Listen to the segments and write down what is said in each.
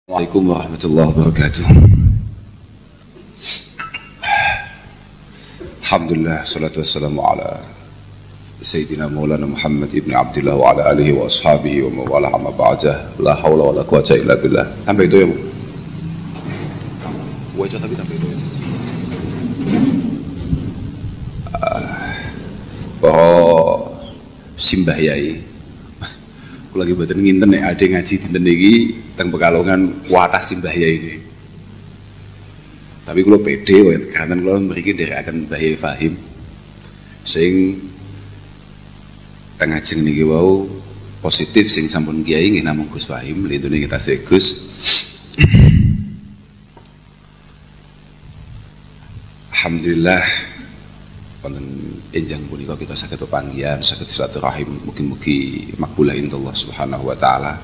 Assalamualaikum warahmatullahi wabarakatuh. Alhamdulillah, salatu wassalamu ala Sayyidina Maulana Muhammad ibn Abdullah wa ala alihi wa ashabihi wa mawala amma ba'dah. La hawla wa la quwata illa billah. Tambah itu ya Bu? Wajah tapi tambah itu ya. Bahwa Simbah Yai aku lagi buatan nginten nih, ada ngaji dinten iki teng Pekalongan kuatah Simbah Yai ini. Tapi kalau pede karena kalau mriki akan Mbah Yai Fahim sing teng ajeng niki wau positif sing sampun kiai nggih namung Gus Fahim lindune kita Gus. Alhamdulillah wonten enjang punika kita saged pepanggihan, saged silaturahim, mugi-mugi makbulah insyaallah subhanahu wa taala.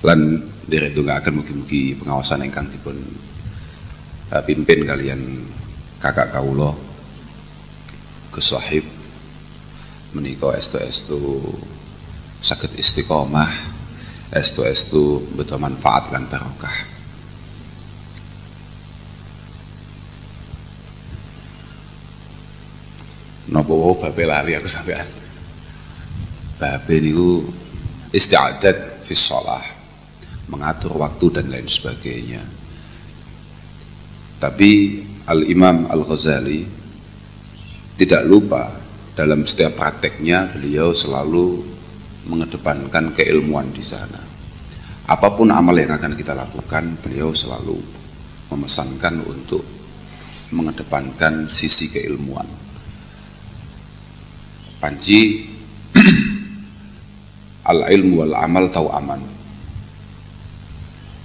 Lan derek ndongaaken mugi-mugi pengawasan ingkang dipun pimpin kalian kakak kawula Gus Wahib menika estu-estu saged istiqomah, estu-estu beto manfaat lan barokah. Napa wae babe lali aku sampean. Babe niku isti'adat fi shalah, mengatur waktu dan lain sebagainya. Tapi Al-Imam Al-Ghazali tidak lupa dalam setiap prakteknya beliau selalu mengedepankan keilmuan di sana. Apapun amal yang akan kita lakukan, beliau selalu memesankan untuk mengedepankan sisi keilmuan. Panci al-ilmu wal amal tau aman.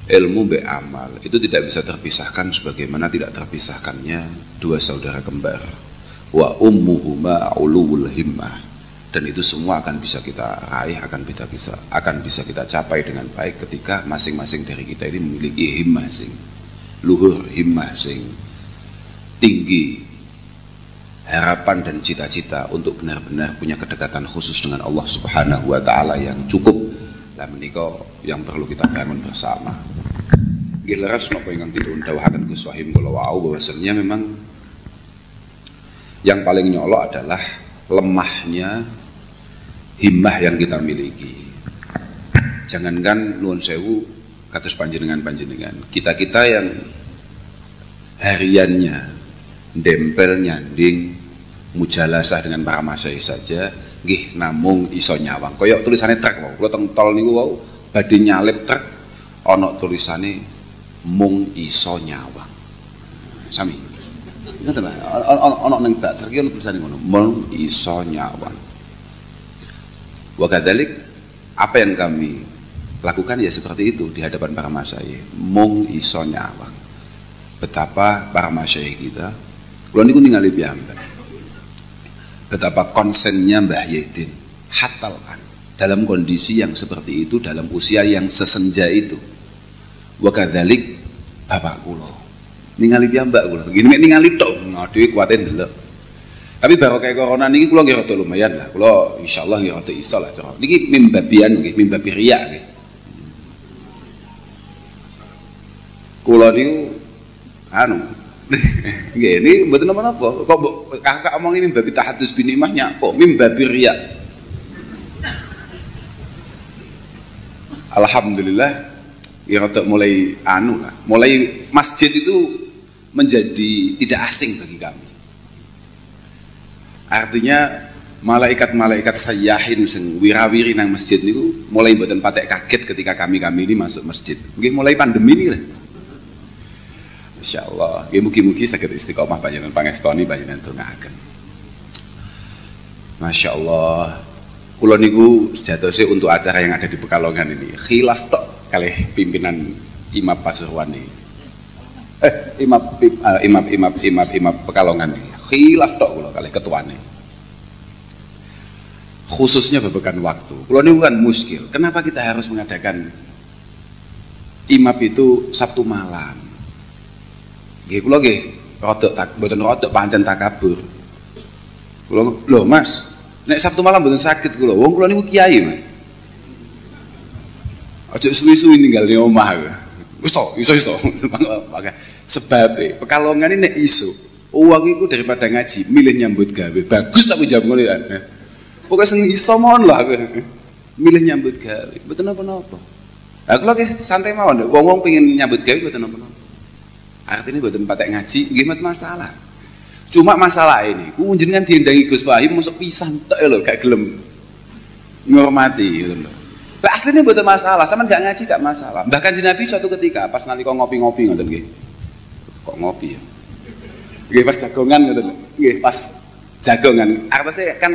Ilmu be amal itu tidak bisa terpisahkan sebagaimana tidak terpisahkannya dua saudara kembar. Wa ummuhuma ulul himmah. Dan itu semua akan bisa kita raih, akan bisa kita capai dengan baik ketika masing-masing dari kita ini memiliki himmah sing luhur, himmah sing tinggi, harapan dan cita-cita untuk benar-benar punya kedekatan khusus dengan Allah Subhanahu wa taala yang cukup. Lah menika yang perlu kita bangun bersama. Nggih leres napa ingkang dipun dawuhaken Gus Wahim kula wau bahwasanya memang yang paling nyolok adalah lemahnya himmah yang kita miliki. Jangankan nuwun sewu kados panjenengan-panjenengan, kita-kita yang hariannya dempel nyanding mujalasah dengan para masyayikh saja nggih namung iso nyawang. Kaya tulisane truk wae. Kula teng tol niku wau badhe nyalip truk ana tulisane mung iso nyawang. Sami. Ngoten lho. Ana ning truk iki ana tulisane ngono, mung iso nyawang. Wa kadzalik apa yang kami lakukan ya seperti itu di hadapan para masyayikh, mung iso nyawang. Betapa para masyayikh kita kula niku ningali piyambak. Betapa konsennya Mbah Yedin hatalkan dalam kondisi yang seperti itu, dalam usia yang sesenja itu. Wa kadzalik bapak kula ningali piyambak kula begini mek ningali tok dhewe kuwate ndelok. Tapi baru kayak corona niki kula nggih rada lumayan lah. Kula insyaallah nggih rada iso lah cara. Niki mimbabian nggih, mimbabi riya nggih. Kula niku anu nggih ini mboten napa-napa. Kok kakak omong ini mimbabi tahadus binimahnya kok mimbabi riya. Alhamdulillah ya rada mulai anu lah. Mulai masjid itu menjadi tidak asing bagi kami. Artinya malaikat-malaikat sayyahin sing wirawiri nang masjid niku mulai mboten patek kaget ketika kami ini masuk masjid. Nggih mulai pandemi ini lah. Insyaallah, nggih mugi-mugi saged istiqomah panjenengan pangestoni panjenengan dongaaken. Masyaallah. Kula niku sejatosé untuk acara yang ada di Pekalongan ini khilaf tok kalih pimpinan Imam Pasuruan ini. Imam Pekalongan ini. Khilaf tok kula kalih ketuane. Khususnya babagan waktu. Kula niku kan muskil. Kenapa kita harus mengadakan imam itu Sabtu malam? Nggih kula nggih mboten rodok pancen takabur. Kula lho Mas, nek Sabtu malam mboten saged kula. Wong kula niku kiai Mas. Aja suwi-suwi ninggal di omah. Wis to, iso. Sebab Pekalongan ini nek iso, uang iku daripada ngaji, milih nyambut gawe. Bagus tak jawab ngono ya. Pokoke sing iso mon lah aku. Milih nyambut gawe. Mboten napa-napa. Aku lagi santai mawon, wong-wong pengen nyambut gawe mboten napa-napa. Artinya mboten patek ngaji, nggih masalah. Cuma masalah ini, ku jenengan diendangi Gus Wahim mosok pisan tok lho, gak gelem ngormati gitu loh. Lah aslinya mboten masalah, sampean gak ngaji gak masalah. Bahkan Nabi suatu ketika pas nalika ngopi-ngopi ngoten nggih. Kok ngopi ya? Nggih pas jagongan ngoten lho. Nggih pas jagongan. Artine kan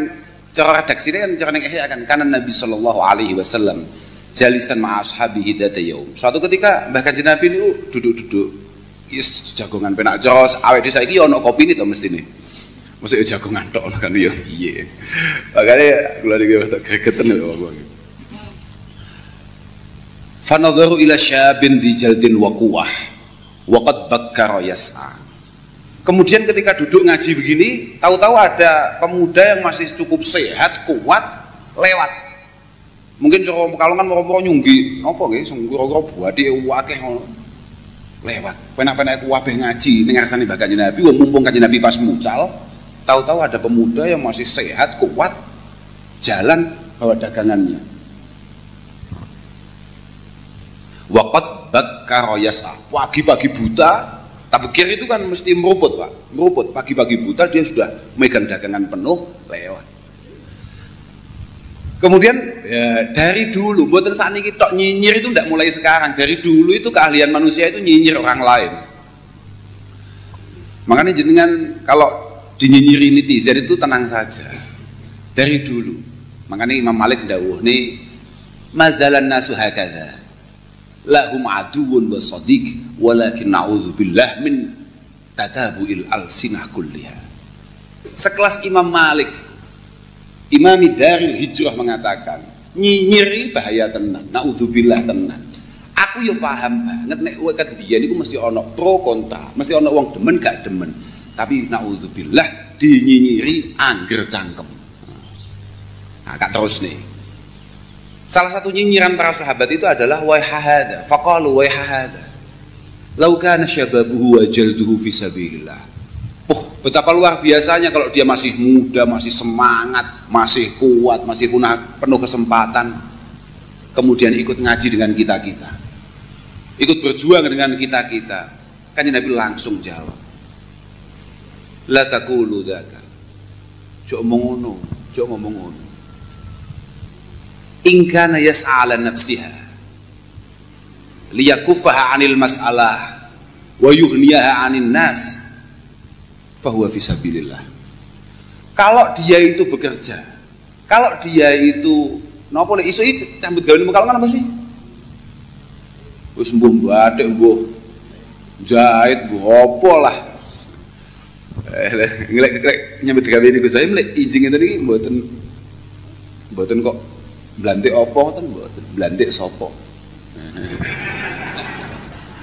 cara redaksine kan cara ning ihya kan kana Nabi sallallahu alaihi wasallam jalisan ma ashabihi dzata yaum. Suatu ketika bahkan Nabi niku duduk-duduk is jagongan penak jos awake dhewe saiki ono kopine to mestine. Mesti jagongan tok kan ya piye. Makane kula niki wis gregeten lho wong. Fanadharu ila syabin di jaldin wa quwah wa qad bakkara yas'a. Kemudian ketika duduk ngaji begini, tahu-tahu ada pemuda yang masih cukup sehat, kuat, lewat. Mungkin cara Pekalongan moro-moro nyunggi, apa nggih, sing kira-kira buati akeh ngono. Lewat. Penak-penak kuwabe ngaji ning ngarsane Mbah Kanjeng Nabi, wong mumpung Kanjeng Nabi pas mucal, tahu-tahu ada pemuda yang masih sehat, kuat, jalan bawa dagangannya. Waqad bakkara yas'a. Pagi-pagi buta, tak pikir itu kan mesti meruput, Pak. Meruput, pagi-pagi buta dia sudah megang dagangan penuh, lewat. Kemudian ya, dari dulu, buatan saat ini tok nyinyir itu tidak mulai sekarang. Dari dulu itu keahlian manusia itu nyinyir orang lain. Makanya jenengan kalau dinyinyiri netizen itu tenang saja. Dari dulu. Makanya Imam Malik dawuh nih, mazalan nasu hakadha. Lahum aduun wa sadiq walakin na'udzubillah min tatabu'il alsinah kulliha. Sekelas Imam Malik, Imami Daril Hijrah mengatakan, nyinyiri bahaya tenan, na'udzubillah tenan. Aku yo paham banget nek weket biyen iku mesti ana pro kontra, mesti ana wong demen gak demen. Tapi na'udzubillah dinyinyiri angger cangkem. Nah, kak terus nih. Salah satu nyinyiran para sahabat itu adalah waihahada, faqalu waihahada. Lau kana syababuhu wa jalduhu fi sabilillah. Betapa luar biasanya kalau dia masih muda, masih semangat, masih kuat, masih penuh kesempatan. Kemudian ikut ngaji dengan kita-kita. Ikut berjuang dengan kita-kita. Kan Nabi langsung jawab. La taqulu dzaka. Cuk ngomong ngono. In kana yas'a 'ala nafsiha liyakuffaha 'anil mas'alah wa yughniyaha 'anin nas fahuwa fi sabilillah. Kalau dia itu bekerja, kalau dia itu napa lek iso cambut gawe Pekalongan apa sih? Wis mbuh batik, mbuh jahit, mbuh apa lah. Ngelek nyambut gawe niku saya mlek ijing ngene iki mboten kok blantik apa ngoten mboten, blantik sapa.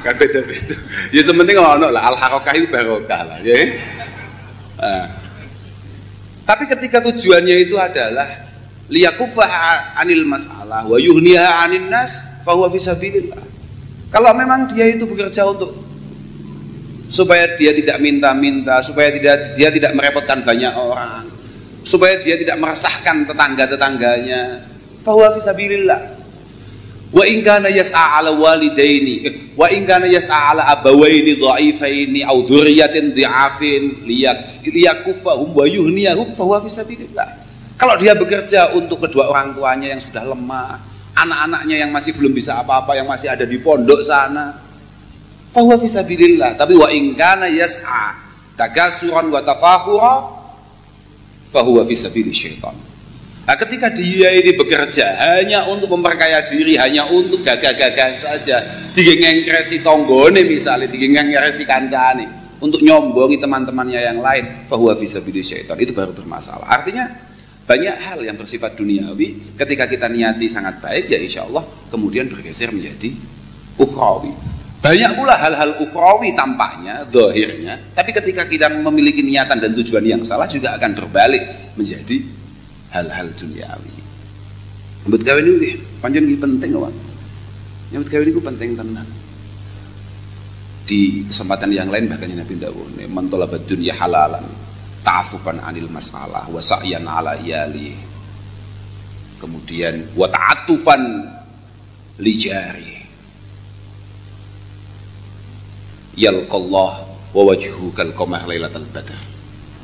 Kan beda-beda. Ya sementing ono lah al-harakah itu barokah lah, ya. Tapi ketika tujuannya itu adalah liyakuffaha 'anil mas'alah wa yughniha 'anin nas fa huwa fi sabilillah. Kalau memang dia itu bekerja untuk supaya dia tidak minta-minta, supaya dia tidak merepotkan banyak orang, supaya dia tidak meresahkan tetangga-tetangganya, fahuwa fi sabilillah. Wa in kana yas'a 'ala walidaini wa in kana yas'a 'ala abawaini dha'ifaini aw dzurriyyatin dhi'afin liyakuffahum wa yuhniyahum fahuwa fi sabilillah. Kalau dia bekerja untuk kedua orang tuanya yang sudah lemah, anak-anaknya yang masih belum bisa apa-apa, yang masih ada di pondok sana, fahuwa fi sabilillah. Tapi wa in kana yas'a takasuran wa tafakhura fahuwa fi sabilis syaitan. Nah, ketika dia ini bekerja hanya untuk memperkaya diri, hanya untuk gagah-gagah saja, digengengkresi tonggone misalnya, digengengkresi kancane, untuk nyombongi teman-temannya yang lain, fahuwa fi sabilis syaitan, itu baru bermasalah. Artinya banyak hal yang bersifat duniawi, ketika kita niati sangat baik, ya insya Allah kemudian bergeser menjadi ukhrawi. Banyak pula hal-hal ukhrawi tampaknya, zahirnya, tapi ketika kita memiliki niatan dan tujuan yang salah juga akan berbalik menjadi hal-hal duniawi. Nyambut gawe niku nggih pancen nggih penting, Pak. Nyambut gawe niku penting tenan. Di kesempatan yang lain bahkan Nabi dawuh, "Man talabad dunya halalan ta'affufan 'anil masalah wa sa'yan 'ala iyali." Kemudian wa ta'atufan li jari. Yalqallah wa wajhuhu kal qamar lailatal badr.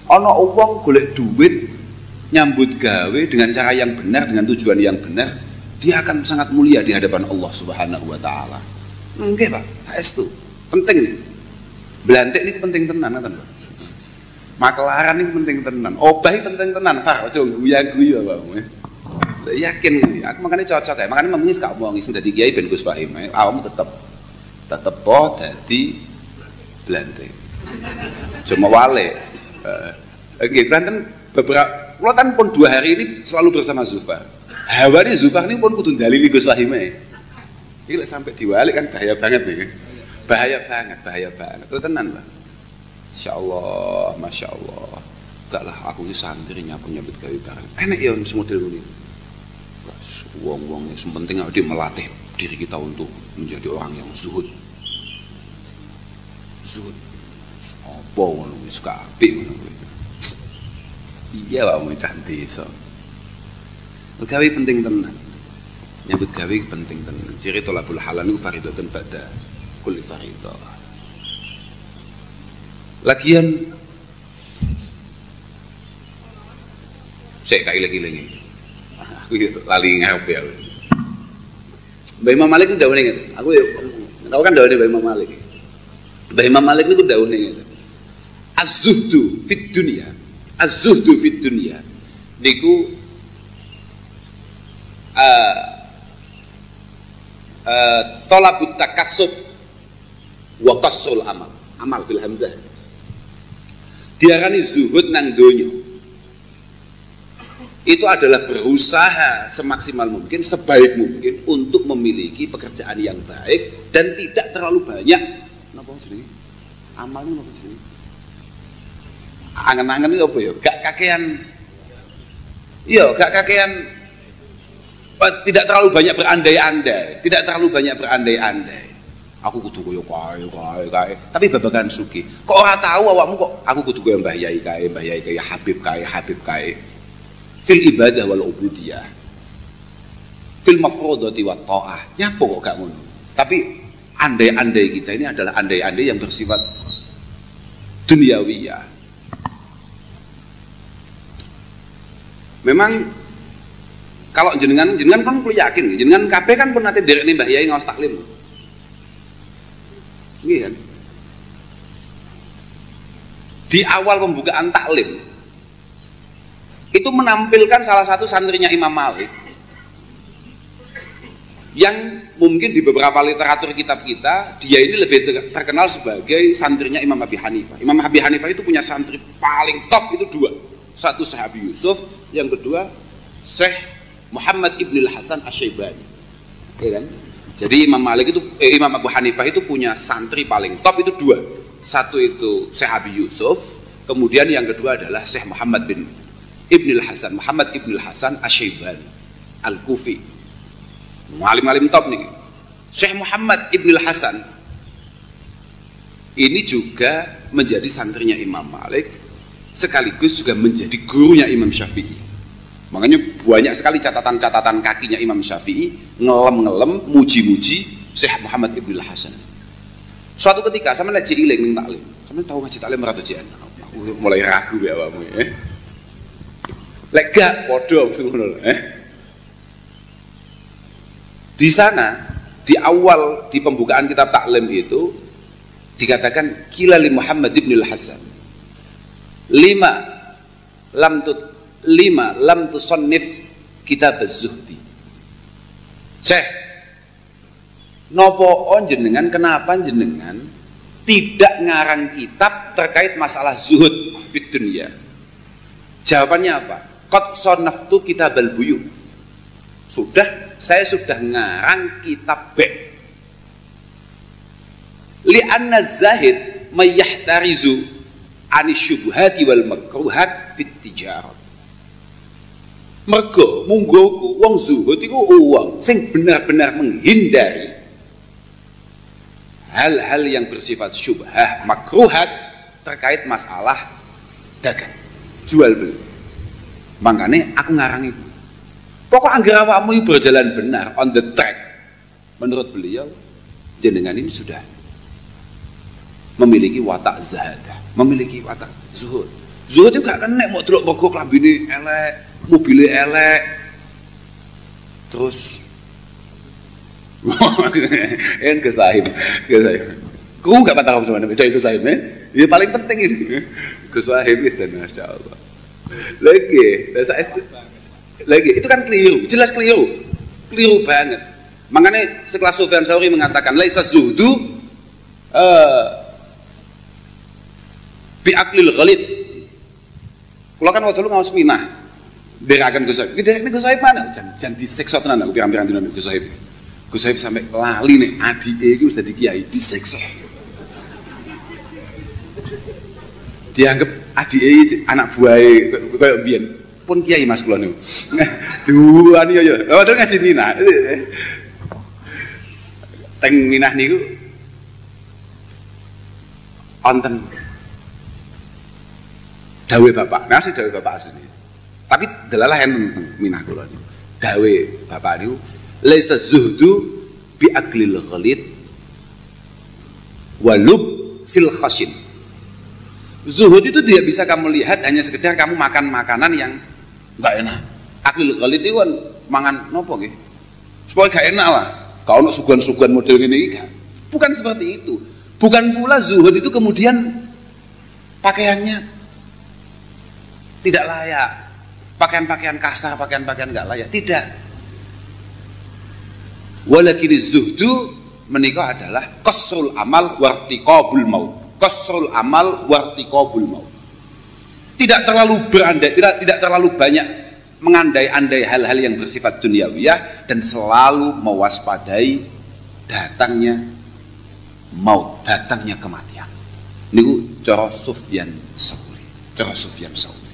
Ana wong golek duit nyambut gawe dengan cara yang benar, dengan tujuan yang benar, dia akan sangat mulia di hadapan Allah Subhanahu wa taala. Nggih, Pak. Saestu. Penting ini. Belantik ini penting tenan ngoten, Pak. Makelaran ini penting tenan. Obah penting tenan, Far. Aja guyu-guyu awakmu. Yakin aku makanya cocok ya. Makanya memang gak omong sing dadi kiai ben Gus Fahim. Awakmu tetep dadi belantik. Cuma wale. Nggih, Banten beberapa kula kan pun 2 hari ini selalu bersama Zufar. Hawa ini Zufar ini pun kudu dalili Gus Fahim. Iki lek sampai diwalik kan bahaya banget nih. Bahaya banget. Itu tenan, Pak. Insyaallah, masyaallah. Enggak lah, aku ini santri nyambut gawe bareng. Enak ya model ngene. Wong-wong yang penting dia melatih diri kita untuk menjadi orang yang zuhud. Apa ngono wis kabeh ngono kuwi. Iya Pak mau cantik so. Gawe penting tenan. Nyambut gawe penting tenan. Ciri tolabul halal niku fardhatun ba'da kulli fardhah. Lagian saya lagi aku lali ngarep ya. Mbah Imam Malik itu dawuhe ngene. Aku kan dawuhe Mbah Imam Malik. Mbah Imam Malik niku dawuhe ngene. Az-zuhdu fid dunya niku talabut takassub wa qassul amal bil hamzah. Diarani zuhud nang donya itu adalah berusaha semaksimal mungkin, sebaik mungkin untuk memiliki pekerjaan yang baik dan tidak terlalu banyak. Napa jenenge? Amalnya napa jenenge? Angen-angen itu apa ya? Gak kakean. Iya, gak kakean. Tidak terlalu banyak berandai-andai. Aku kudu koyo kae. Tapi babagan sugih. Kok ora tahu awakmu kok aku kudu koyo Mbah Yai kae, Habib kae. Fil ibadah wal ubudiyah. Fil mafrodati wa ta'ah. Nyapa kok gak ngono. Tapi andai-andai kita ini adalah andai-andai yang bersifat duniawiyah. Memang kalau jenengan kan perlu yakin, jenengan kabeh kan pun nanti derek Mbah Yai ngaos taklim. Nggih kan? Di awal pembukaan taklim itu menampilkan salah satu santrinya Imam Malik yang mungkin di beberapa literatur kitab kita dia ini lebih terkenal sebagai santrinya Imam Abi Hanifah. Imam Abi Hanifah itu punya santri paling top itu 2. Satu Syekh Abi Yusuf, yang kedua Syekh Muhammad Ibn Hasan Asy-Syaibani. Ya kan? Jadi Imam Abu Hanifah itu punya santri paling top itu 2. Satu itu Syekh Abi Yusuf, kemudian yang kedua adalah Syekh Muhammad Ibn Hasan Asy-Syaibani Al-Kufi. Alim-alim top nih. Syekh Muhammad Ibn Hasan ini juga menjadi santrinya Imam Malik, sekaligus juga menjadi gurunya Imam Syafi'i. Makanya banyak sekali catatan-catatan kakinya Imam Syafi'i ngelem-ngelem, muji-muji Syekh Muhammad Ibn Hasan. Suatu ketika sama ngaji iling ning taklim. Sampeyan tahu ngaji taklim ora to, Jen? Aku mulai ragu ya awakmu. Lek gak padha ngono Di sana di awal di pembukaan kitab taklim itu dikatakan qila li Muhammad ibn al-Hasan 5 lam tusannif kitab az-zuhdi. Syekh, nopo jenengan, kenapa jenengan tidak ngarang kitab terkait masalah zuhud fid dunya? Jawabannya apa? Qad sannaftu kitabal buyuh. Saya sudah ngarang kitab B. Li'anna zahid mayahtarizu anis syubhati wal makruhat fit tijarat. Mergo munggoku wong zuhud iku wong sing benar-benar menghindari hal-hal yang bersifat syubhah makruhat terkait masalah dagang jual beli. Makanya aku ngarang itu pokok anggar awakmu berjalan benar on the track, menurut beliau jenengan ini sudah memiliki watak zahadah, memiliki watak zuhud. Zuhud itu gak kena mau delok mergo klambine elek, mobilnya elek, terus kan kesahib. Kau gak patah kamu sama beda itu sahib, ya paling penting ini. Kesahib itu masya Allah. Lagi itu kan keliru, jelas keliru banget. Makanya sekelas Sufyan Tsauri mengatakan laisa zuhdu bi aqlil ghalid. Kalau kan waktu lu ngawas minah, berakan Gus Sohib. Ini Gus Sohib mana? Jangan diseksa tenan aku pirang-pirang dina Gus Sohib. Gus Sohib sampai lali nih adike iki wis dadi kiai diseksa. Dianggap adike anak buahe koyo mbiyen. Pun kiai Mas kula niku. Duani yo. Oh terus ngaji minah. Teng minah niku wonten dawe bapak, nah sih dawe bapak asli. Tapi delalah yang tentang minah kula niku. Dawe bapak niku laisa zuhdu bi aklil ghalid walub sil khashin. Zuhud itu tidak bisa kamu lihat hanya sekedar kamu makan makanan yang enggak enak. Aklil ghalid itu kan mangan nopo nggih? Supaya gak enak lah. Gak ono suguhan-suguhan model ngene iki kan. Bukan seperti itu. Bukan pula zuhud itu kemudian pakaiannya tidak layak, pakaian-pakaian kasar, pakaian-pakaian nggak layak, tidak. Walakin zuhdu menikah adalah qasrul amal wartiqabul maut. Qasrul amal wartiqabul maut. Tidak terlalu berandai, tidak terlalu banyak mengandai-andai hal-hal yang bersifat duniawiyah dan selalu mewaspadai datangnya maut, datangnya kematian. Niku cara Sufyan Tsauri, cara Sufyan Tsauri.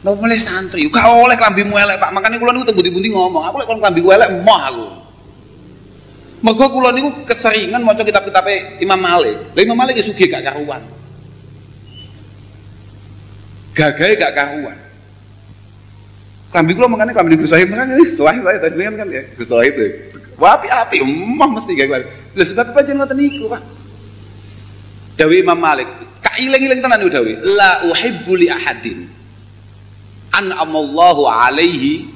Mau mulai santri, gak oleh kelambimu elek Pak. Makanya kula niku tembung-tembung ngomong, aku lek kon kelambiku elek emoh aku. Mergo kula niku keseringan maca kitab-kitabe Imam Malik. Lah Imam Malik sugih gak karuan. Gagahe gak karuan. Kelambi kula makane kelambi Gus Sohib kan suah saya tadi kan ya. Gus Sohib itu. Wah api-api emoh mesti gak kuwi. Lah sebab pancen ngoten niku, Pak. Dawe Imam Malik, ka iling-iling tenan niku dawe. La uhibbu li ahadin an'amallahu alaihi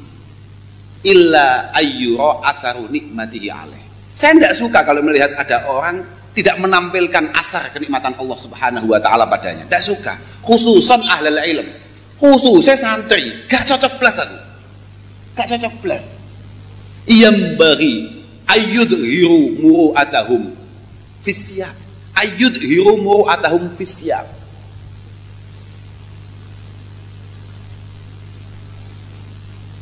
illa ayyura asaru nikmatihi alaih. Saya tidak suka kalau melihat ada orang tidak menampilkan asar kenikmatan Allah Subhanahu wa taala padanya. Tidak suka. Khususan ahlul ilm. Khususnya santri, gak cocok belas aku. Gak cocok belas. Iyam bagi ayyudhiru muru'atahum fisyab. Ayyudhiru muru'atahum fisyab.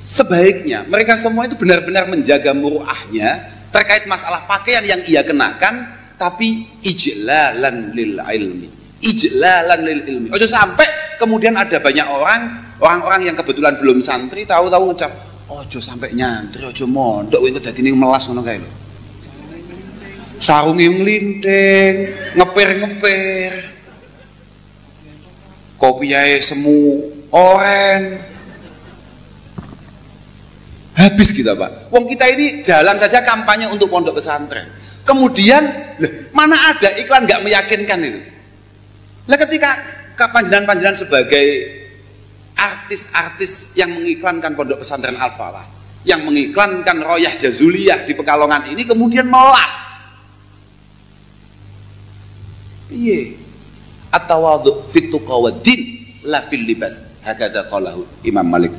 Sebaiknya mereka semua itu benar-benar menjaga muruahnya terkait masalah pakaian yang ia kenakan, tapi ijlalan lil ilmi, ijlalan lil ilmi. Ojo sampai kemudian ada banyak orang-orang yang kebetulan belum santri tahu-tahu ngecap, ojo sampai nyantri, ojo mondok, engko dadine melas ngono kae lho. Sarunge nglinting, ngeper-ngeper, kopiahe semu oren. Habis kita Pak. Wong kita ini jalan saja kampanye untuk pondok pesantren. Kemudian, mana ada iklan nggak meyakinkan itu? Lah ketika panjenengan sebagai artis-artis yang mengiklankan pondok pesantren Al-Falah, yang mengiklankan Royah Jazuliyah di Pekalongan ini kemudian melas. Piye? At-tawadhu fit tuqa wad din la fil libas. Hakadza qalahu Imam Malik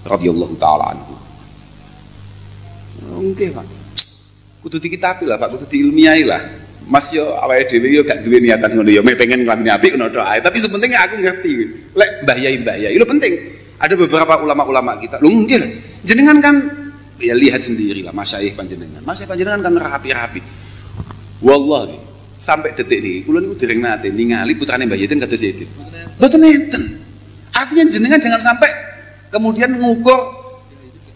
radhiyallahu taala anhu. Oke Pak, kudu dikitapi lah Pak, kudu diilmiahi lah. Mas yo awake dhewe yo gak duwe niatan ngono yo, pengen nglakoni apik ngono tok ae. Tapi sepentingnya aku ngerti. Lek Mbah Yai itu penting. Ada beberapa ulama-ulama kita. Lho nggih lah. Jenengan kan ya lihat sendiri lah masyayikh panjenengan. Masyayikh panjenengan kan rapi-rapi. Wallahi sampai detik ini kula niku dereng nate ningali putrane Mbah Yaitin kados Yaitin. Mboten enten. Artinya jenengan jangan sampai kemudian ngukur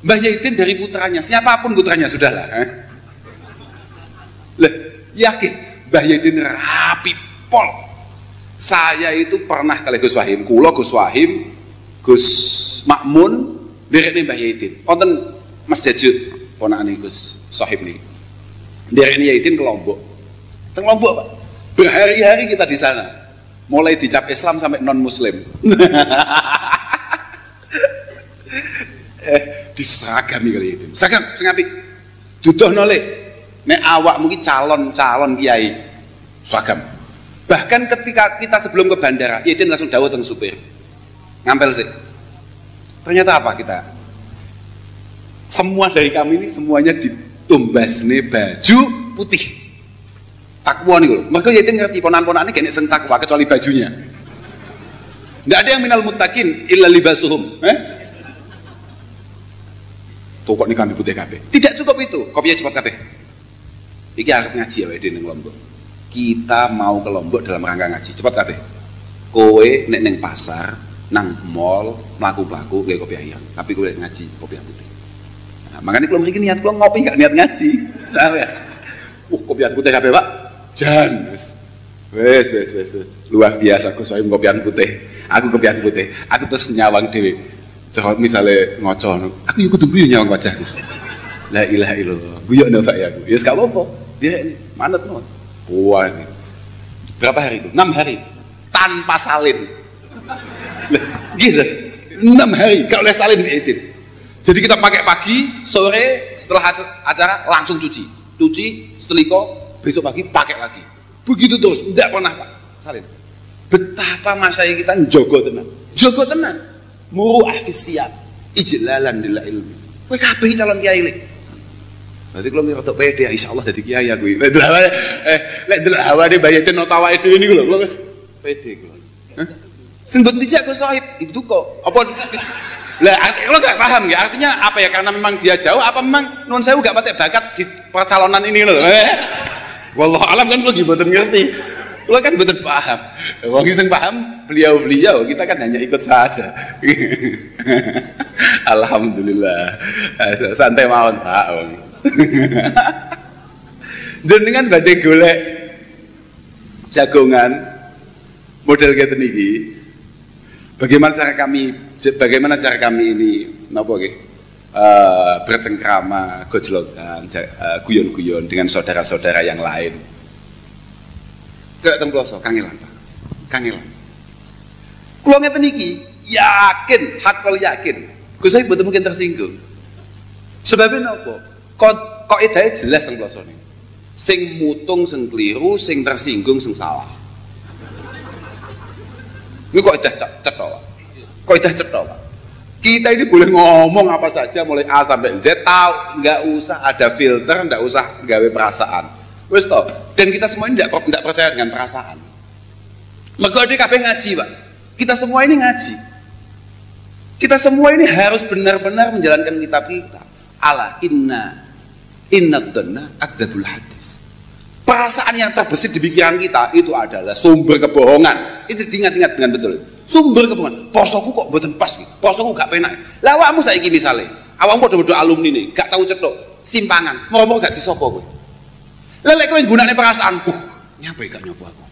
Mbah Yaitin dari putranya, siapapun putranya sudahlah. Lah, Yakin Mbah Yedin rapi pol. Saya itu pernah kali Gus Wahim, kula Gus Wahim, Gus Makmun, nderekne Mbah Yedin. Wonten Mas Jajuk ponakane Gus Sohib niki. Nderekne Yedin ke Lombok. Teng Lombok, Pak. Berhari-hari kita di sana. Mulai dicap Islam sampai non muslim. Diseragami kali itu. Seragam sing apik. Dudohno le. Nek awak mungkin calon kiai. Seragam. Bahkan ketika kita sebelum ke bandara, Yedin langsung dawuh teng supir. Ngampel sih. Ternyata apa kita? Semua dari kami ini semuanya ditumbasne baju putih. Takwa nih loh. Maka Yedin ngerti ponan-ponan ini kayaknya sing takwa kecuali bajunya. Nggak ada yang minal muttaqin illa libasuhum. Tuh kok nih kami putih kabeh. Tidak cukup itu. Kopinya cepat kabeh. Iki arep ngaji ya Yedin ning Lombok. Kita mau ke Lombok dalam rangka ngaji. Cepat kabeh. Kowe nek ning pasar, nang mall, mlaku-mlaku nggae kopi ayam. Tapi kowe ngaji kopi putih. Nah, makanya kalau mriki niat kula ngopi gak niat ngaji. Sampe. Kopi putih kabeh, Pak. Jan, wes, luar biasa aku soal kopian putih. Aku kopian putih. Aku terus nyawang dewe. Cok misalnya ngocon, aku yuk kudu guyu nyawang wajahku. La ilaha illallah. Guyok no Pak ya aku. Ya gak apa-apa. Dia ini manut no. Wah ini. Berapa hari itu? 6 hari. Tanpa salin. Gitu. 6 hari. Gak boleh salin diedit. Jadi kita pakai pagi, sore, setelah acara langsung cuci. Cuci, seteliko, besok pagi pakai lagi. Begitu terus, tidak pernah Pak salin. Betapa masa kita jogo tenan. Jogo tenan. Muru afisiat, ijlalan lillah ilmi. Kowe kabeh calon kiai lek. Berarti kalau ngerti pede, insyaallah dadi kiai aku. Lek delok hawane bayaten notawake dhewe niku lho, wis pede kula. Sing mboten dijak Gus Sohib, itu kok. Apa lah kalau nggak paham ya, artinya apa ya, karena memang dia jauh, apa memang non sewu gak patek bakat di percalonan ini loh. Wallahu alam kan lo gimana ngerti, lo kan betul paham. Wong sing paham beliau kita kan hanya ikut saja. Alhamdulillah, santai mawon Pak. Jenengan badhe golek jagongan model kayak niki. Bagaimana cara kami ini napa nggih bercengkrama, gojlokan, guyon-guyon dengan saudara-saudara yang lain. Ke teng ploso kangelan Pak. Kangelan. Kula ngeten iki yakin, hakul yakin. Gus saya mboten mungkin tersinggung. Sebabnya napa? Kok edahe jelas teng ploso niku. Sing mutung sing keliru, sing tersinggung sing salah. Ini kok idah cetok Pak. Kok idah cetok Pak. Kita ini boleh ngomong apa saja mulai A sampai Z, tahu, nggak usah ada filter, nggak usah gawe perasaan. Wes toh. Dan kita semua ini tidak percaya dengan perasaan. Mergo di kabeh ngaji Pak. Kita semua ini ngaji. Kita semua ini harus benar-benar menjalankan kitab kita. Ala inna dhanna akdzabul hadis. Perasaan yang terbesit di pikiran kita itu adalah sumber kebohongan. Itu diingat-ingat dengan betul. Sumber kebohongan. Posoku kok mboten pas iki. Posoku gak penak. Lah awakmu saiki misale, awakmu padha-padha alumni nih, gak tahu cetok, simpangan, moro-moro gak disopo kowe. Lah lek kowe nggunakne perasaanku, nyapa gak nyopo aku.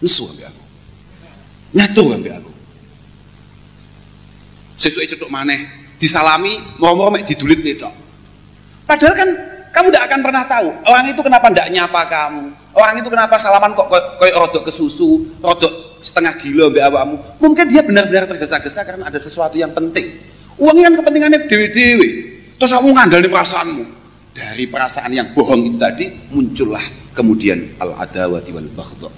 Nesu ambek aku. Nyatu ambek aku. Sesuke cetok maneh, disalami, moro-moro mek didulit tok. Padahal kan kamu tidak akan pernah tahu orang itu kenapa tidak nyapa kamu, orang itu kenapa salaman kok kayak rodok kesusu, rodok setengah gila mbak awakmu. Mungkin dia benar-benar tergesa-gesa karena ada sesuatu yang penting. Uang kan kepentingannya dewi-dewi, terus kamu ngandal di perasaanmu. Dari perasaan yang bohong itu tadi muncullah kemudian al-adawati wal baghdha.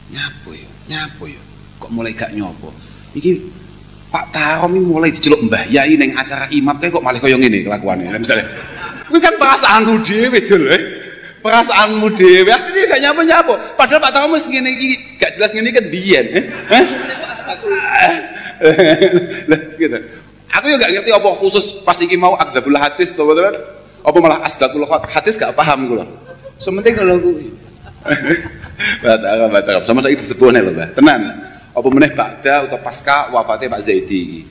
Nyapo ya kok mulai gak nyopo iki Pak Tarom ini mulai diceluk Mbah Yai neng acara imam kayak kok malah koyo ngene kelakuannya misalnya. Ini kan perasaanmu dewe dulu, perasaanmu dewe. Aslinya gak nyapo-nyapo. Padahal Pak Tarom wis ngene iki gak jelas ngene kan biyen. Gitu. Aku juga gak ngerti apa khusus pas iki mau akdzabul hadis to betul. Apa malah asdaqul hadis gak paham kula. Sementing kalau kuwi. Batak sama saiki disebutne lho, Mbah. Tenan. Apa meneh bakda utawa pasca wafate Pak Zaidi iki.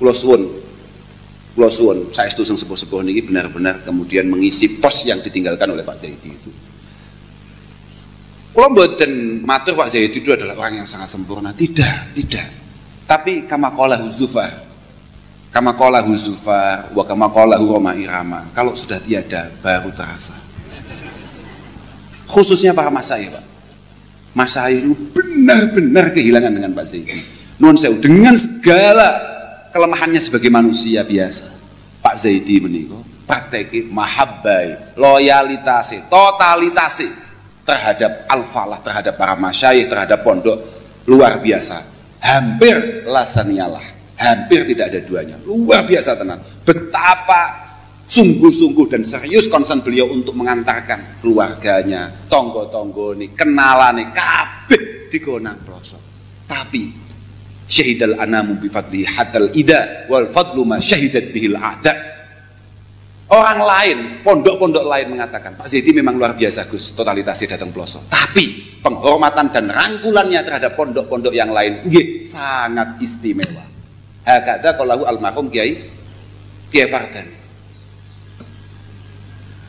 Kula suwun saestu sing sepuh-sepuh niki benar-benar kemudian mengisi pos yang ditinggalkan oleh Pak Zaidi itu. Kalau mboten matur Pak Zaidi itu adalah orang yang sangat sempurna, tidak. Tapi kama qala Zufar, wa kama qala Roma Irama, kalau sudah tiada baru terasa. Khususnya para masyayikh, Pak. Masyayikh itu benar-benar kehilangan dengan Pak Zaidi. Nuwun sewu, dengan segala kelemahannya sebagai manusia biasa, Pak Zaidi menika prakteki mahabbai, loyalitas, totalitas terhadap al-falah, terhadap para masyayikh, terhadap pondok luar biasa. Hampir lasanialah, hampir tidak ada duanya. Luar biasa tenan. Betapa sungguh-sungguh dan serius konsen beliau untuk mengantarkan keluarganya, tonggo-tonggo nih, kenalan nih, kabeh digonang pelosok. Tapi syahidal anamu bifadli hatal ida wal fadlu ma syahidat bihil a'da. Orang lain, pondok-pondok lain mengatakan Pak Zaidi memang luar biasa Gus, totalitasnya datang pelosok. Tapi penghormatan dan rangkulannya terhadap pondok-pondok yang lain sangat istimewa. Hakadha qalahu almarhum Kiai Fardani.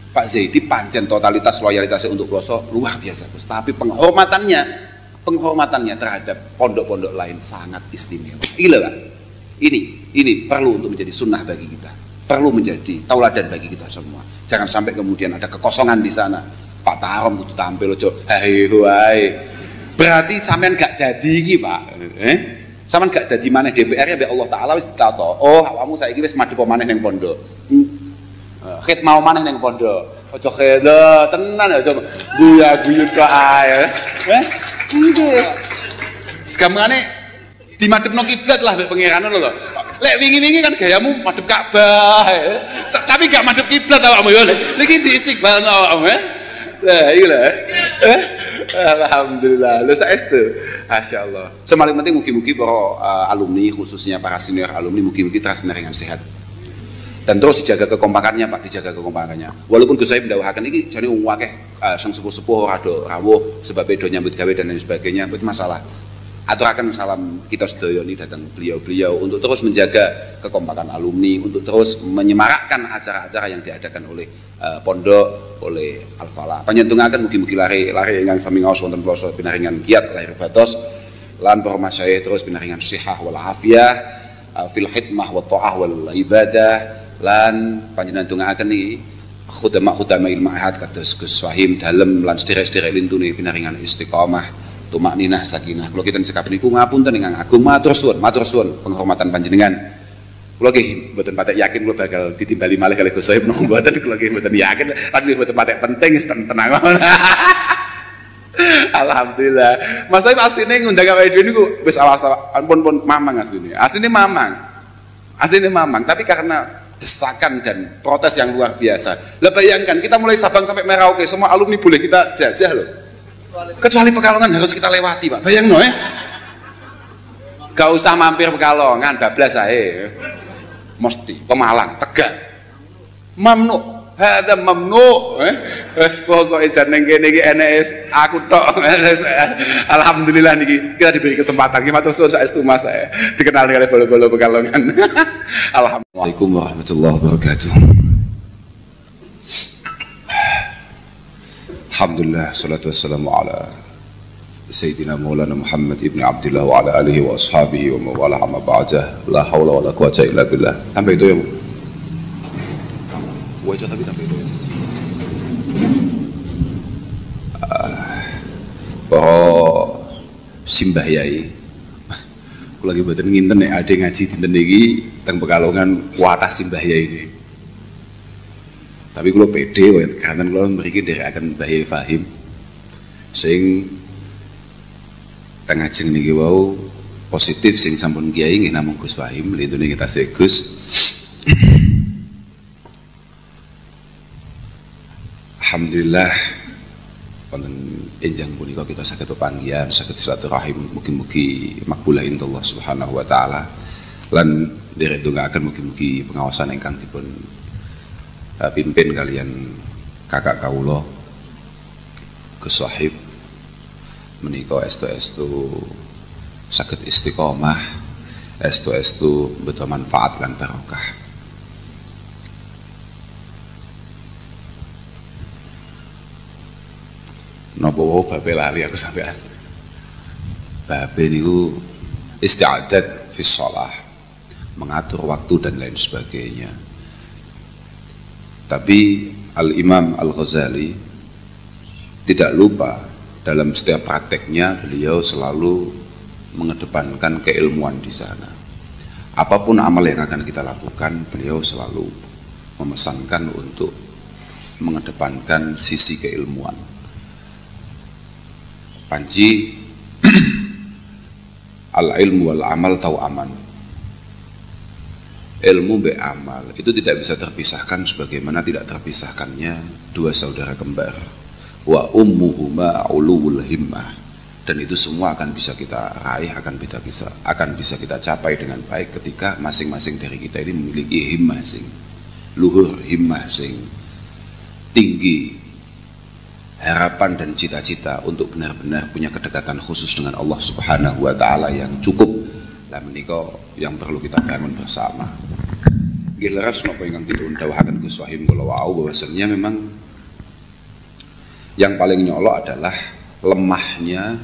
Pak Zaidi pancen totalitas loyalitasnya untuk pelosok luar biasa Gus. Tapi penghormatannya terhadap pondok-pondok lain sangat istimewa. Gila Pak. Ini perlu untuk menjadi sunnah bagi kita. Perlu menjadi tauladan bagi kita semua. Jangan sampai kemudian ada kekosongan di sana. Pak Tarom kudu tampil ojo hai. Berarti sampean gak dadi iki, Pak. Sampean gak dadi maneh DPR ya mbek Allah taala wis ditato. Oh, awakmu saiki wis madhep maneh ning pondok. Khid mau maneh ning pondok. Ojo kheda tenan ojo guyu-guyu tok ae. Nggih. Segamane dimadhepno kiblat lah mbek pangeran lho. Lek wingi-wingi kan gayamu madhep Ka'bah. Tapi gak madhep kiblat awakmu yo. Niki di istiqbal awakmu. Lah iki lho. Alhamdulillah. Lha saestu. Masyaallah. Semaling penting mugi-mugi para alumni khususnya para senior alumni mugi-mugi terus menaringan sehat. Dan terus dijaga kekompakannya Pak, dijaga kekompakannya. Walaupun Gus Sohib ndawuhaken iki jane wong akeh sing sepuh-sepuh ora do rawuh sebab do nyambut gawe dan lain sebagainya, itu masalah. Aturaken salam kita sedaya ini datang beliau-beliau untuk terus menjaga kekompakan alumni, untuk terus menyemarakkan acara-acara yang diadakan oleh pondok, oleh Al-Falah. Panjenengan mugi-mugi lare ingkang sami ngaos wonten pelosok pinaringan kiat lahir batos lan para masyayikh terus pinaringan sihah wal afiyah fil hikmah wa ta'ah wal ibadah lan panjenengan tungaaken niki khudama ilmu ahad kados Gus Wahim dalem lan sederek-sederek lintune pinaringan istiqomah tumakninah sakinah. Kula kita cekap niku ngapunten ingkang agung matur suwun penghormatan panjenengan. Kula nggih mboten patek yakin kula bakal ditimbali malih kalih Gus Sohib napa mboten, kula nggih mboten yakin, tapi mboten patek penting tenang. Alhamdulillah. Mas Sohib asline ngundang awake dhewe niku wis ampun mamang asline. Asline mamang, tapi karena desakan dan protes yang luar biasa. Lah bayangkan kita mulai Sabang sampai Merauke semua alumni boleh kita jajah loh. Kecuali Pekalongan harus kita lewati Pak, bayang no ya. Gak usah mampir Pekalongan, bablas ae. Mesti Pemalang, Tegal. Mamnu, hadza mamnu. Wes pokoke jan ning kene iki enek aku tok. Alhamdulillah niki kita diberi kesempatan. Ki matur suwun saestu Mas saya dikenal oleh bolo-bolo Pekalongan. Alhamdulillah warahmatullahi wabarakatuh. Alhamdulillah, salatu wassalamu ala Sayyidina Maulana Muhammad ibn Abdullah wa ala alihi wa ashabihi wa mawala amma ba'dah. La hawla wa la quwata illa billah. Tambah itu ya Bu. Wajah tapi tambah itu ya. Bahwa simbah yai aku lagi mboten nginten nek ade ngaji dinten iki teng Pekalongan kuatah simbah yai ini. Tapi kalau pede, karena kalau mriki nderekaken Mbah Yai Fahim sing tengah jeng niki wau positif sing sampun kiai nggih namung Gus Fahim lintune kita Gus. Alhamdulillah wonten enjang punika kita saged pepanggihan, saged silaturahim, mugi-mugi makbulah intallah subhanahu wa taala lan nderek ndongaaken mugi-mugi pengawasan ingkang dipun pimpin kalian kakak kawula Gus Sohib menika estu saged istiqomah, estu beto manfaat lan barokah. Napa wae babe lali aku sampean. Babe niku isti'adat fi shalah, mengatur waktu dan lain sebagainya. Tapi Al-Imam Al-Ghazali tidak lupa dalam setiap prakteknya beliau selalu mengedepankan keilmuan di sana. Apapun amal yang akan kita lakukan, beliau selalu memesankan untuk mengedepankan sisi keilmuan. Panci al-ilmu wal amal tau aman. Ilmu be amal itu tidak bisa terpisahkan sebagaimana tidak terpisahkannya dua saudara kembar. Wa ummuhuma ulul himmah. Dan itu semua akan bisa kita raih, akan bisa kita capai dengan baik ketika masing-masing dari kita ini memiliki himmah sing luhur, himmah sing tinggi, harapan dan cita-cita untuk benar-benar punya kedekatan khusus dengan Allah Subhanahu wa taala yang cukup. Lah menika yang perlu kita bangun bersama. Nggih leres napa ingkang dipun dawuhaken Gus Wahim kula wau bahwasanya memang yang paling nyolok adalah lemahnya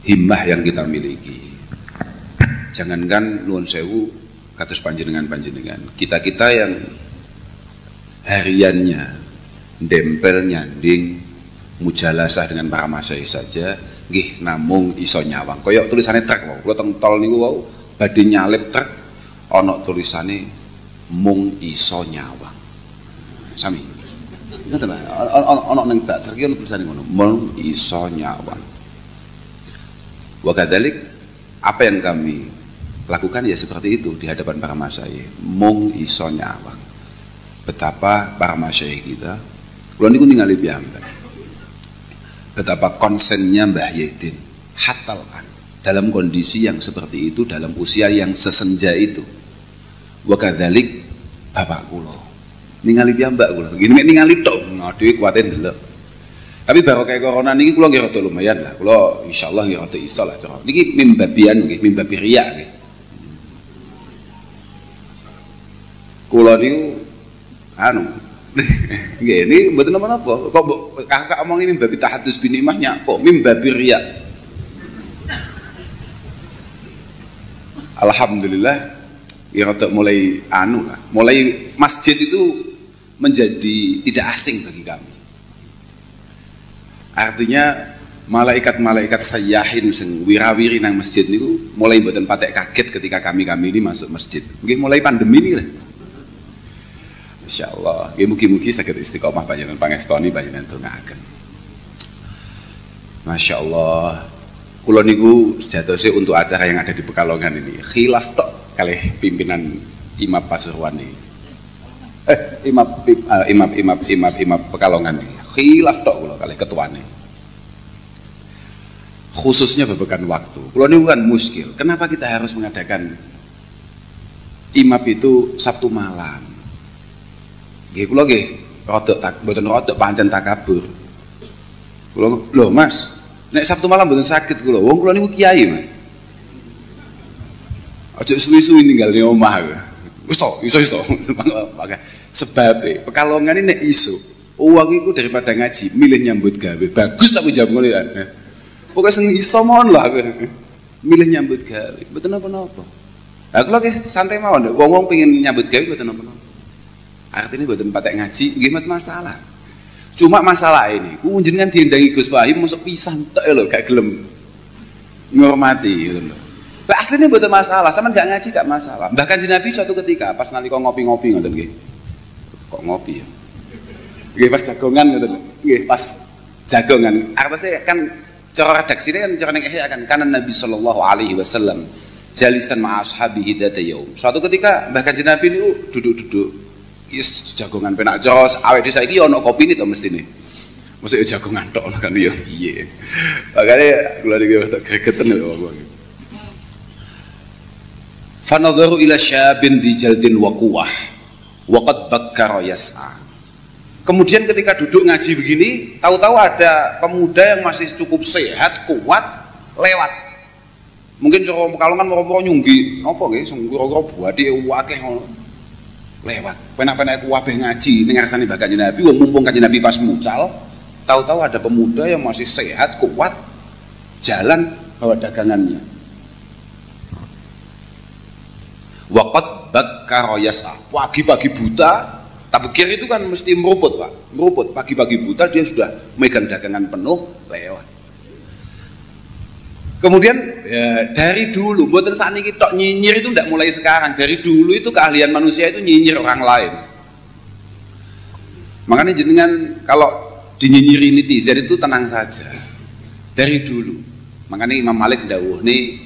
himmah yang kita miliki. Jangankan nuwun sewu kados panjenengan kita yang hariannya dempel nyanding mujalasah dengan para masyayikh saja nggih namung iso nyawang. Kaya tulisane trek wau. Kula teng tol niku wau badhe nyalip trek ana tulisane mung iso nyawang. Sami. Ngoten lho. Ana ning trek iki ana tulisane ngono, mung iso nyawang. Wa kadzalik apa yang kami lakukan ya seperti itu di hadapan para masyayikh, mung iso nyawang. Betapa para masyayikh kita, kula niku ningali piyambak. Betapa konsennya Mbah Yedin hatalkan dalam kondisi yang seperti itu, dalam usia yang sesenja itu. Wa kadzalik bapak kula ningali piyambak kula gini mek ningali tok dhewe kuwate ndelok. Tapi baru kayak corona niki kula nggih rada lumayan lah. Kula insyaallah nggih rada iso lah cara. Niki mimbabian nggih, mimbabi riya nggih. Kula niku anu nggih ini mboten napa-napa. Kok kakak omong ini mimbabi tahadus bin imahnya kok mimbabi riya. Alhamdulillah ya rada mulai anu lah. Mulai masjid itu menjadi tidak asing bagi kami. Artinya malaikat-malaikat sayyahin sing wirawiri nang masjid niku mulai mboten patek kaget ketika kami ini masuk masjid. Nggih mulai pandemi ini lah. Insyaallah, nggih mugi-mugi saged istiqomah panjenengan pangestoni panjenengan dongaaken. Masyaallah. Kula niku sejatosnya untuk acara yang ada di Pekalongan ini khilaf tok kalih pimpinan Imam Pasuruan ini. Imam Pekalongan ini. Khilaf tok kula kalih ketuane. Khususnya babagan waktu. Kula niku kan muskil. Kenapa kita harus mengadakan imam itu Sabtu malam? Nggih kula nggih mboten rodok pancen takabur. Kula lho Mas, nek Sabtu malam mboten saged kula. Wong kula niku kiai, Mas. Aja suwi-suwi ninggal ning omah. Wis to, iso. Sebab Pekalongan ini nek iso uang itu daripada ngaji milih nyambut gawe bagus tak jawab ngono ya pokoknya sing iso mohon lah milih nyambut gawe mboten napa-napa. Aku lagi santai mawon wong-wong pengen nyambut gawe mboten napa-napa, artinya mboten patek ngaji nggih masalah. Cuma masalah ini ku jenengan diendangi Gus Wahim mosok pisan tok lho gak gelem ngormati ngono lho. Lah asline mboten masalah, sampean gak ngaji gak masalah. Bahkan Nabi suatu ketika pas nalika ngopi-ngopi ngoten nggih. Kok ngopi ya? Nggih pas jagongan ngoten. Nggih pas jagongan. Artine kan cara redaksine kan cara ning ihya kan kanan Nabi sallallahu alaihi wasallam jalisan ma ashabihi dzata yaum. Suatu ketika Mbah Kanjeng Nabi niku duduk-duduk is jagongan penak jos awake dhewe saiki ya ono kopine to mestine. Mosok ya jagongan tok kan ya piye. Makane kula niki tak gregeten lho wong. Fa nadharu ila syabin di jaldin wa quwwah wa qad bakkara yas'a. Kemudian ketika duduk ngaji begini, tahu-tahu ada pemuda yang masih cukup sehat, kuat, lewat. Mungkin cara Pekalongan moro-moro nyunggi, napa nggih, sing kira-kira buati akeh ngono. Lewat. Penak-penak kabeh ngaji ning ngarsane Mbah Kanjeng Nabi, wong mumpung Kanjeng Nabi pas mucal, Tahu-tahu ada pemuda yang masih sehat, kuat, jalan bawa dagangannya. Waqad bakkara yas'a, pagi-pagi buta, tak pikir itu kan mesti meruput, Pak. Meruput, pagi-pagi buta dia sudah megang dagangan penuh, lewat. Kemudian ya, dari dulu, buatan saat ini tok nyinyir itu tidak mulai sekarang. Dari dulu itu keahlian manusia itu nyinyir orang lain. Makanya jenengan kalau dinyinyiri netizen itu tenang saja. Dari dulu. Makanya Imam Malik dawuh nih,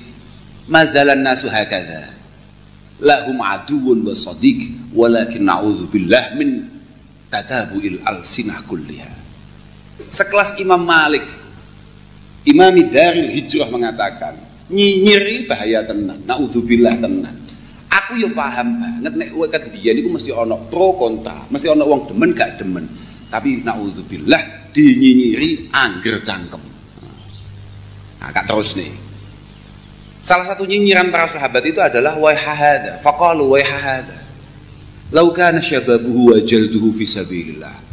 mazalan nasu hakadha, lahum aduun wa sadiq, walakin na'udzubillah min tatabu'il alsinah kulliha. Sekelas Imam Malik, Imami Daril Hijrah mengatakan, nyinyiri bahaya tenan, naudzubillah tenan. Aku yo paham banget nek weket biyen niku mesti ana pro kontra, mesti ana wong demen gak demen. Tapi naudzubillah dinyinyiri angger cangkem. Nah, kak terus nih. Salah satu nyinyiran para sahabat itu adalah waiha faqalu waiha hadza. Law kana syababuhu wa jalduhu fi sabilillah.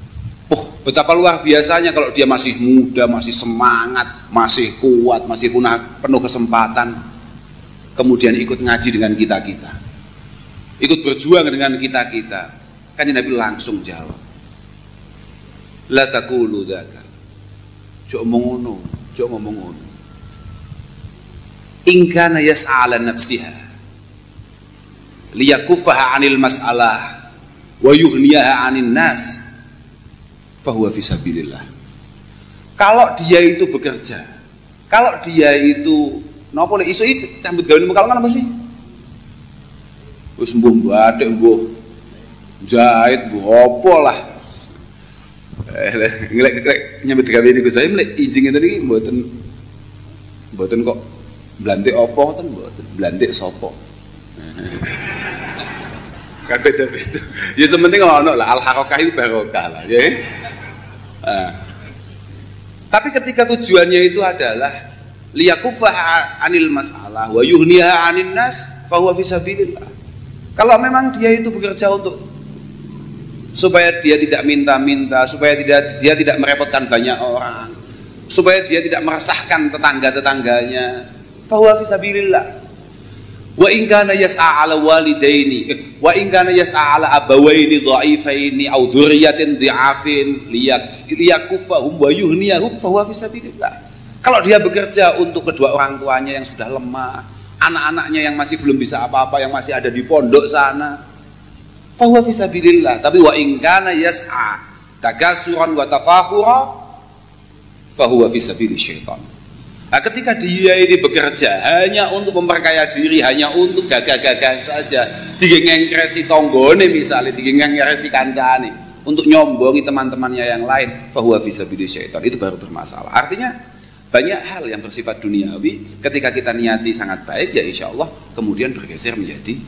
Betapa luar biasanya kalau dia masih muda, masih semangat, masih kuat, masih penuh kesempatan, kemudian ikut ngaji dengan kita-kita, ikut berjuang dengan kita-kita. Kan Nabi langsung jawab, la taqulu dzaka, cok ngono, cok ngomong ngono. In kana yas'a 'ala nafsiha liyakuffaha 'anil mas'alah wa yughniyaha 'anin nas fahuwa fisabilillah. Kalau dia itu bekerja, kalau dia itu napa lek iso cambut gawe muka kan apa sih? Wis mbuh batik, mbuh jahit, mbuh apa lah. Ngelek nyambut gawe niku saya mlek injing ngene iki mboten kok blantik apa ten mboten, blantik sapa. Kan beda-beda. Ya sementing ono lah al-harakah itu barokah lah, ya. Tapi ketika tujuannya itu adalah liyakuffaha 'anil masalah wa yughniha 'anin nas fahuwa fisabilillah. Kalau memang dia itu bekerja untuk supaya dia tidak minta-minta, supaya dia tidak merepotkan banyak orang, supaya dia tidak meresahkan tetangga-tetangganya, fahuwa fisabilillah. Wa in kana yas'a 'ala walidaini wa in kana yas'a 'ala abawaini dha'ifaini aw dzurriyyatin dhi'afin liyakuffahum wa yuhniyahum fa huwa fisabilillah. Kalau dia bekerja untuk kedua orang tuanya yang sudah lemah, anak-anaknya yang masih belum bisa apa-apa, yang masih ada di pondok sana, fa huwa fisabilillah. Tapi wa in kana yas'a takasuran wa tafakhura fa huwa fisabilis syaitan. Nah, ketika dia ini bekerja hanya untuk memperkaya diri, hanya untuk gagah-gagah saja, digengengkresi tonggone misalnya, digengengkresi kancane, untuk nyombongi teman-temannya yang lain, fahuwa fisabilis syaitan, itu baru bermasalah. Artinya banyak hal yang bersifat duniawi, ketika kita niati sangat baik, ya insya Allah kemudian bergeser menjadi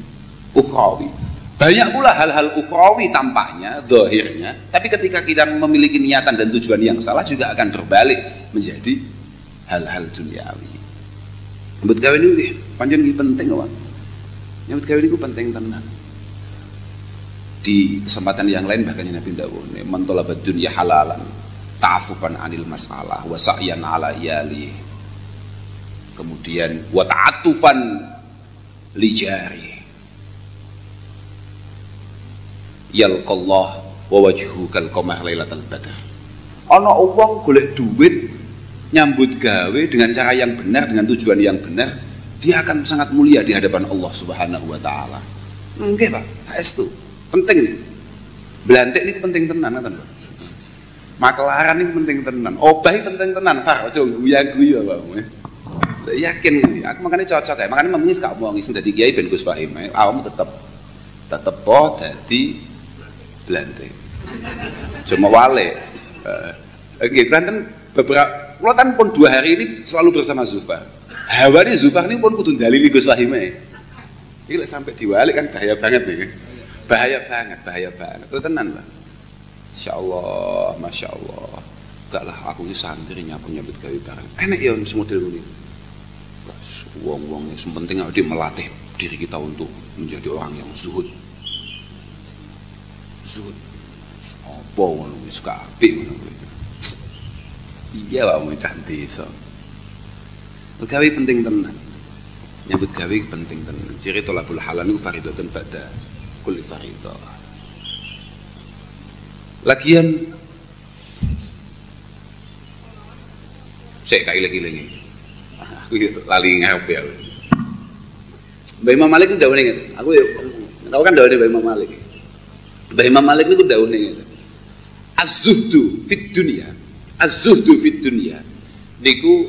ukhrawi. Banyak pula hal-hal ukhrawi tampaknya, zahirnya, tapi ketika kita memiliki niatan dan tujuan yang salah juga akan berbalik menjadi hal-hal duniawi. Nyambut gawe niku pancen iki penting kok. Nyambut gawe niku penting tenan. Di kesempatan yang lain bahkan Nabi dawuh, "Man talabad dunya halalan, ta'affufan 'anil mas'alah wa sa'yan 'ala iyali." Kemudian wa ta'attufan li jari. Yalqallah wa wajhuhu kal qamar lailatal badr. Ana wong golek duit nyambut gawe dengan cara yang benar, dengan tujuan yang benar, dia akan sangat mulia di hadapan Allah Subhanahu wa taala. Nggih, Pak. Saestu. Penting nih. Blantik niku penting tenan ngoten, Pak. Makelaran niku penting tenan. Obah penting tenan, Far. Aja guyu-guyu, Pak. Yakin kuwi. Aku makane cocok ya. Makane memang gak omongi sing dadi kiai ben Gus Fahim. Awakmu tetep dadi blantik. Cuma wale. Nggih, Banten beberapa kalau kan pun 2 hari ini selalu bersama Zufar. Hawa ini Zufar ini pun kudu dalili Gus Fahime. Ini sampai diwalik kan bahaya banget nih. Bahaya banget. Itu tenan lah. Insyaallah, Masya Allah. Enggak lah, aku ini santri nyapu nyambut gawe barang. Enak ya semodel ini. Wong-wong yang penting dia melatih diri kita untuk menjadi orang yang zuhud. Zuhud. Apa ngono wis kabeh ngono. Iya wae cah desa. Gawe penting tenan. Nyambut gawe penting tenan. Ciri tolabul halal niku fardhatun ba'da kulli fardhah. Lagian saya kaile-kilenge. Aku lali ngarep ya. Mbah Imam Malik itu dawuhe ngene. Aku tahu kan dawuhe Mbah Imam Malik. Mbah Imam Malik niku dawuhe ngene. Az-zuhdu fid dunya. Az-zuhdu fid dunya niku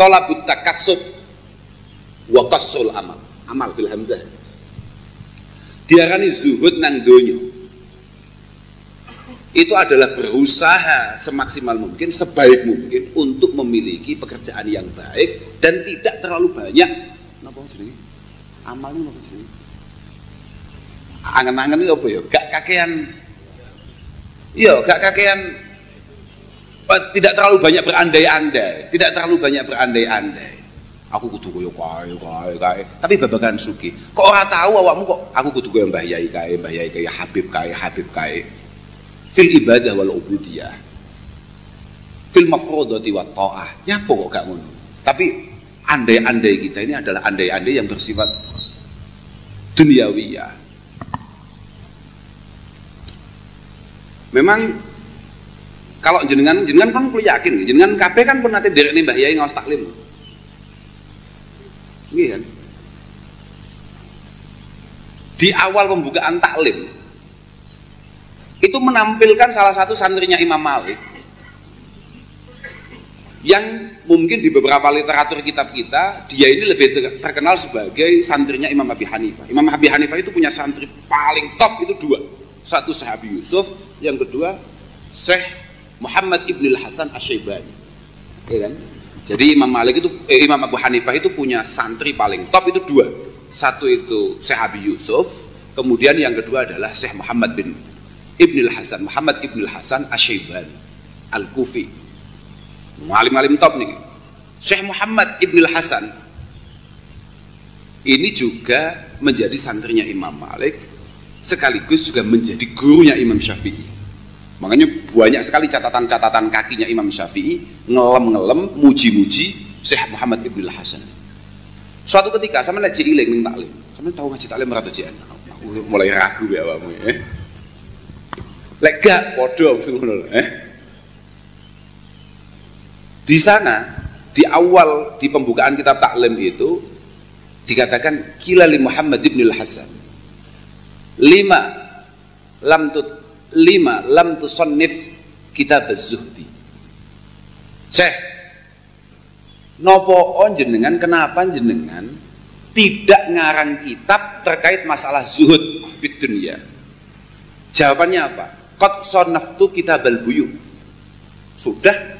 talabut takassub wa qasul amal bil hamzah. Diarani zuhud nang donya itu adalah berusaha semaksimal mungkin, sebaik mungkin untuk memiliki pekerjaan yang baik dan tidak terlalu banyak napa jenenge amal niku napa jenenge angen-angen itu apa ya? Gak kakean, iya gak kakean, tidak terlalu banyak berandai-andai, tidak terlalu banyak berandai-andai. Aku kudu koyo kae, tapi babagan suki. Kok ora tahu awakmu kok aku kudu koyo Mbah Yai kae, Habib kae. Fil ibadah wal ubudiyah, fil mafrodati wa ta'ah. Nyapa kok gak ngono? Tapi andai-andai kita ini adalah andai-andai yang bersifat duniawiyah. Memang kalau jenengan kan perlu yakin, jenengan kabeh kan pun nanti direkne Mbah Yai ngaos taklim. Nggih kan? Di awal pembukaan taklim itu menampilkan salah satu santrinya Imam Malik yang mungkin di beberapa literatur kitab kita dia ini lebih terkenal sebagai santrinya Imam Abi Hanifah. Imam Abi Hanifah itu punya santri paling top itu dua. Satu Syekh Abi Yusuf, yang kedua Syekh Muhammad Ibnul Hasan Asy-Syaibani. Ya kan? Jadi Imam Malik itu Imam Abu Hanifah itu punya santri paling top itu dua. Satu itu Syekh Abi Yusuf, kemudian yang kedua adalah Syekh Muhammad Ibnul Hasan Asy-Syaibani Al-Kufi. Alim-alim top nih. Syekh Muhammad Ibnul Hasan ini juga menjadi santrinya Imam Malik, sekaligus juga menjadi gurunya Imam Syafi'i. Makanya banyak sekali catatan-catatan kakinya Imam Syafi'i ngelem-ngelem, muji-muji Syekh Muhammad Ibnul Hasan. Suatu ketika sama lek cilik ning taklim. Sampe tahu ngaji taklim ora jian. Aku mulai ragu ya awakmu. Lek gak padha ngono Di sana di awal di pembukaan kitab taklim itu dikatakan qila li Muhammad Ibnul Hasan lima lam tusannif kitab az-zuhdi. Syekh, nopo jenengan, kenapa jenengan tidak ngarang kitab terkait masalah zuhud fid dunya? Jawabannya apa? Qad sannaftu kitabal buyuh.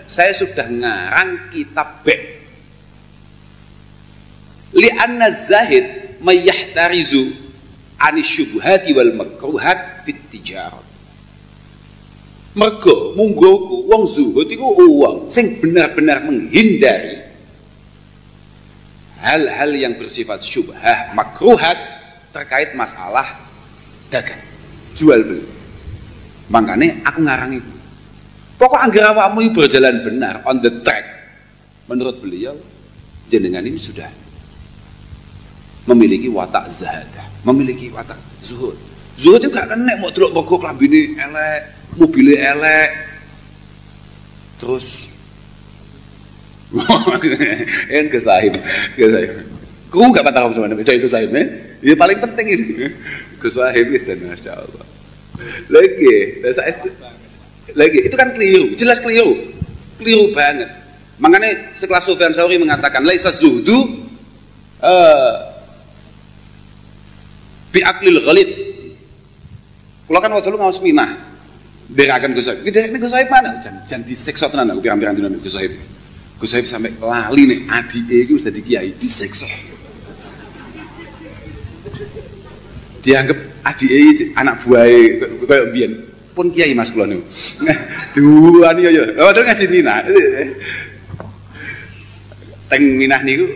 Saya sudah ngarang kitab B. Li'anna zahid mayyahtarizu anisyubhati wal makruhat fit tijarah. Mergo munggoku wong zuhud iku wong sing benar-benar menghindari hal-hal yang bersifat syubhah, makruhat terkait masalah dagang, jual beli. Makanya aku ngarang itu. Pokok anggar awakmu berjalan benar on the track. Menurut beliau jenengan ini sudah memiliki watak zahadah, memiliki watak zuhud. Zuhud itu gak kena mau delok mergo klambine elek, mobilnya elek. Terus yang kesahib. Kau gak patah sama nama itu sahib, ya paling penting ini. Kesahib bisa, masya Allah. Lagi, itu kan keliru, jelas keliru banget. Makanya sekelas Sufyan Tsauri mengatakan, laisa zuhdu bi'aklil ghalid. Kalau kan waktu lu ngawas minah, berakan Gus Sohib. Ini Gus Sohib mana? Jangan diseksa tenan aku pirang-pirang dina Gus Sohib. Gus Sohib sampai lali nih adike iki wis dadi kiai diseksa. Dianggap adike anak buahe koyo mbiyen. Pun kiai Mas kula niku. Duani yo. Lah terus ngaji minah. Teng minah niku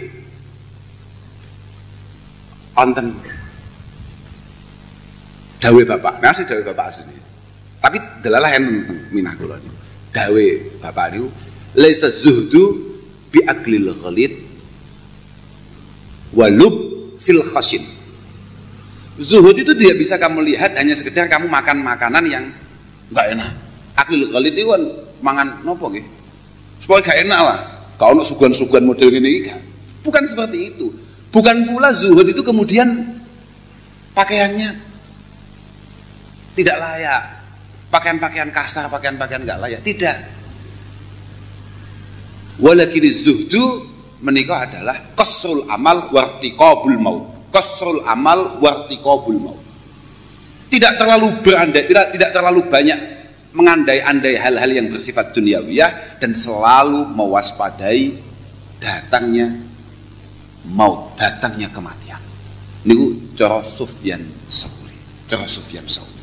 Dawe bapak, nasi dawe bapak asli. Tapi delalah yang tentang minah kula niku. Dawe bapak niku laisa zuhdu bi aklil ghalid walub sil khashin. Zuhud itu tidak bisa kamu lihat hanya sekedar kamu makan makanan yang enggak enak. Aklil ghalid itu kan mangan nopo nggih? Supaya gak enak lah. Kalau ono suguhan-suguhan model ini kan. Bukan seperti itu. Bukan pula zuhud itu kemudian pakaiannya tidak layak. Pakaian-pakaian kasar, pakaian-pakaian gak layak. Tidak. Walakin zuhdu menikah adalah qasrul amal wartiqabul maut. Qasrul amal wartiqabul maut. Tidak terlalu berandai, tidak terlalu banyak mengandai-andai hal-hal yang bersifat duniawiyah dan selalu mewaspadai datangnya maut, datangnya kematian. Niku cara Sufyan Tsauri. Cara Sufyan Tsauri.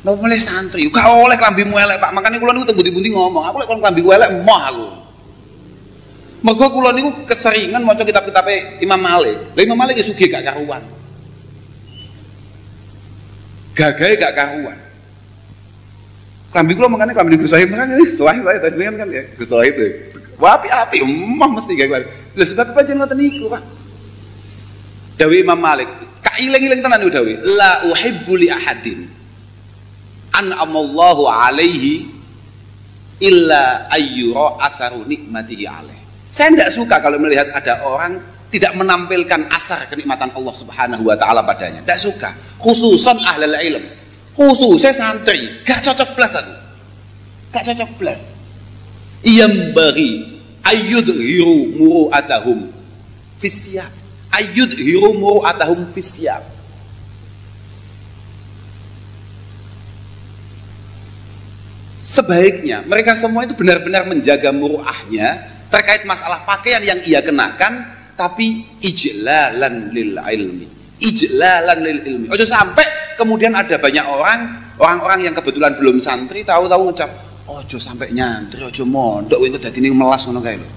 Nah, mulai santri, gak oleh klambimu elek Pak. Makanya kula niku tembudi-bundi ngomong, aku lek kon klambiku elek emoh aku. Mergo kula niku keseringan maca kitab-kitabe Imam Malik. Lah Imam Malik sugih gak karuan. Gagahe gak karuan. Klambi kula makane klambi Gus Sohib makane sesuai saya tadi kan ya Gus Sohib itu. Wah api emoh mesti gak kuwi. Lah sebab apa jeneng ngoten niku, Pak? Dawi Imam Malik, kailing-iling tenan niku dawi. La uhibbu li ahadin an'amallahu alaihi illa ayyura asaru nikmatihi alaih. Saya tidak suka kalau melihat ada orang tidak menampilkan asar kenikmatan Allah Subhanahu wa taala padanya. Tidak suka, khususan ahlul ilm. Khususnya santri, gak cocok belas aku. Gak cocok belas. Iyam bagi ayyudhiru muru'atahum fisyab. Ayyudhiru muru'atahum fisyab. Sebaiknya mereka semua itu benar-benar menjaga muruahnya terkait masalah pakaian yang ia kenakan, tapi ijlalan lil ilmi. Ijlalan lil ilmi. Ojo sampai kemudian ada banyak orang-orang yang kebetulan belum santri tahu-tahu ngecap, ojo sampai nyantri, ojo mondok kowe dadine melas ngono kae lho.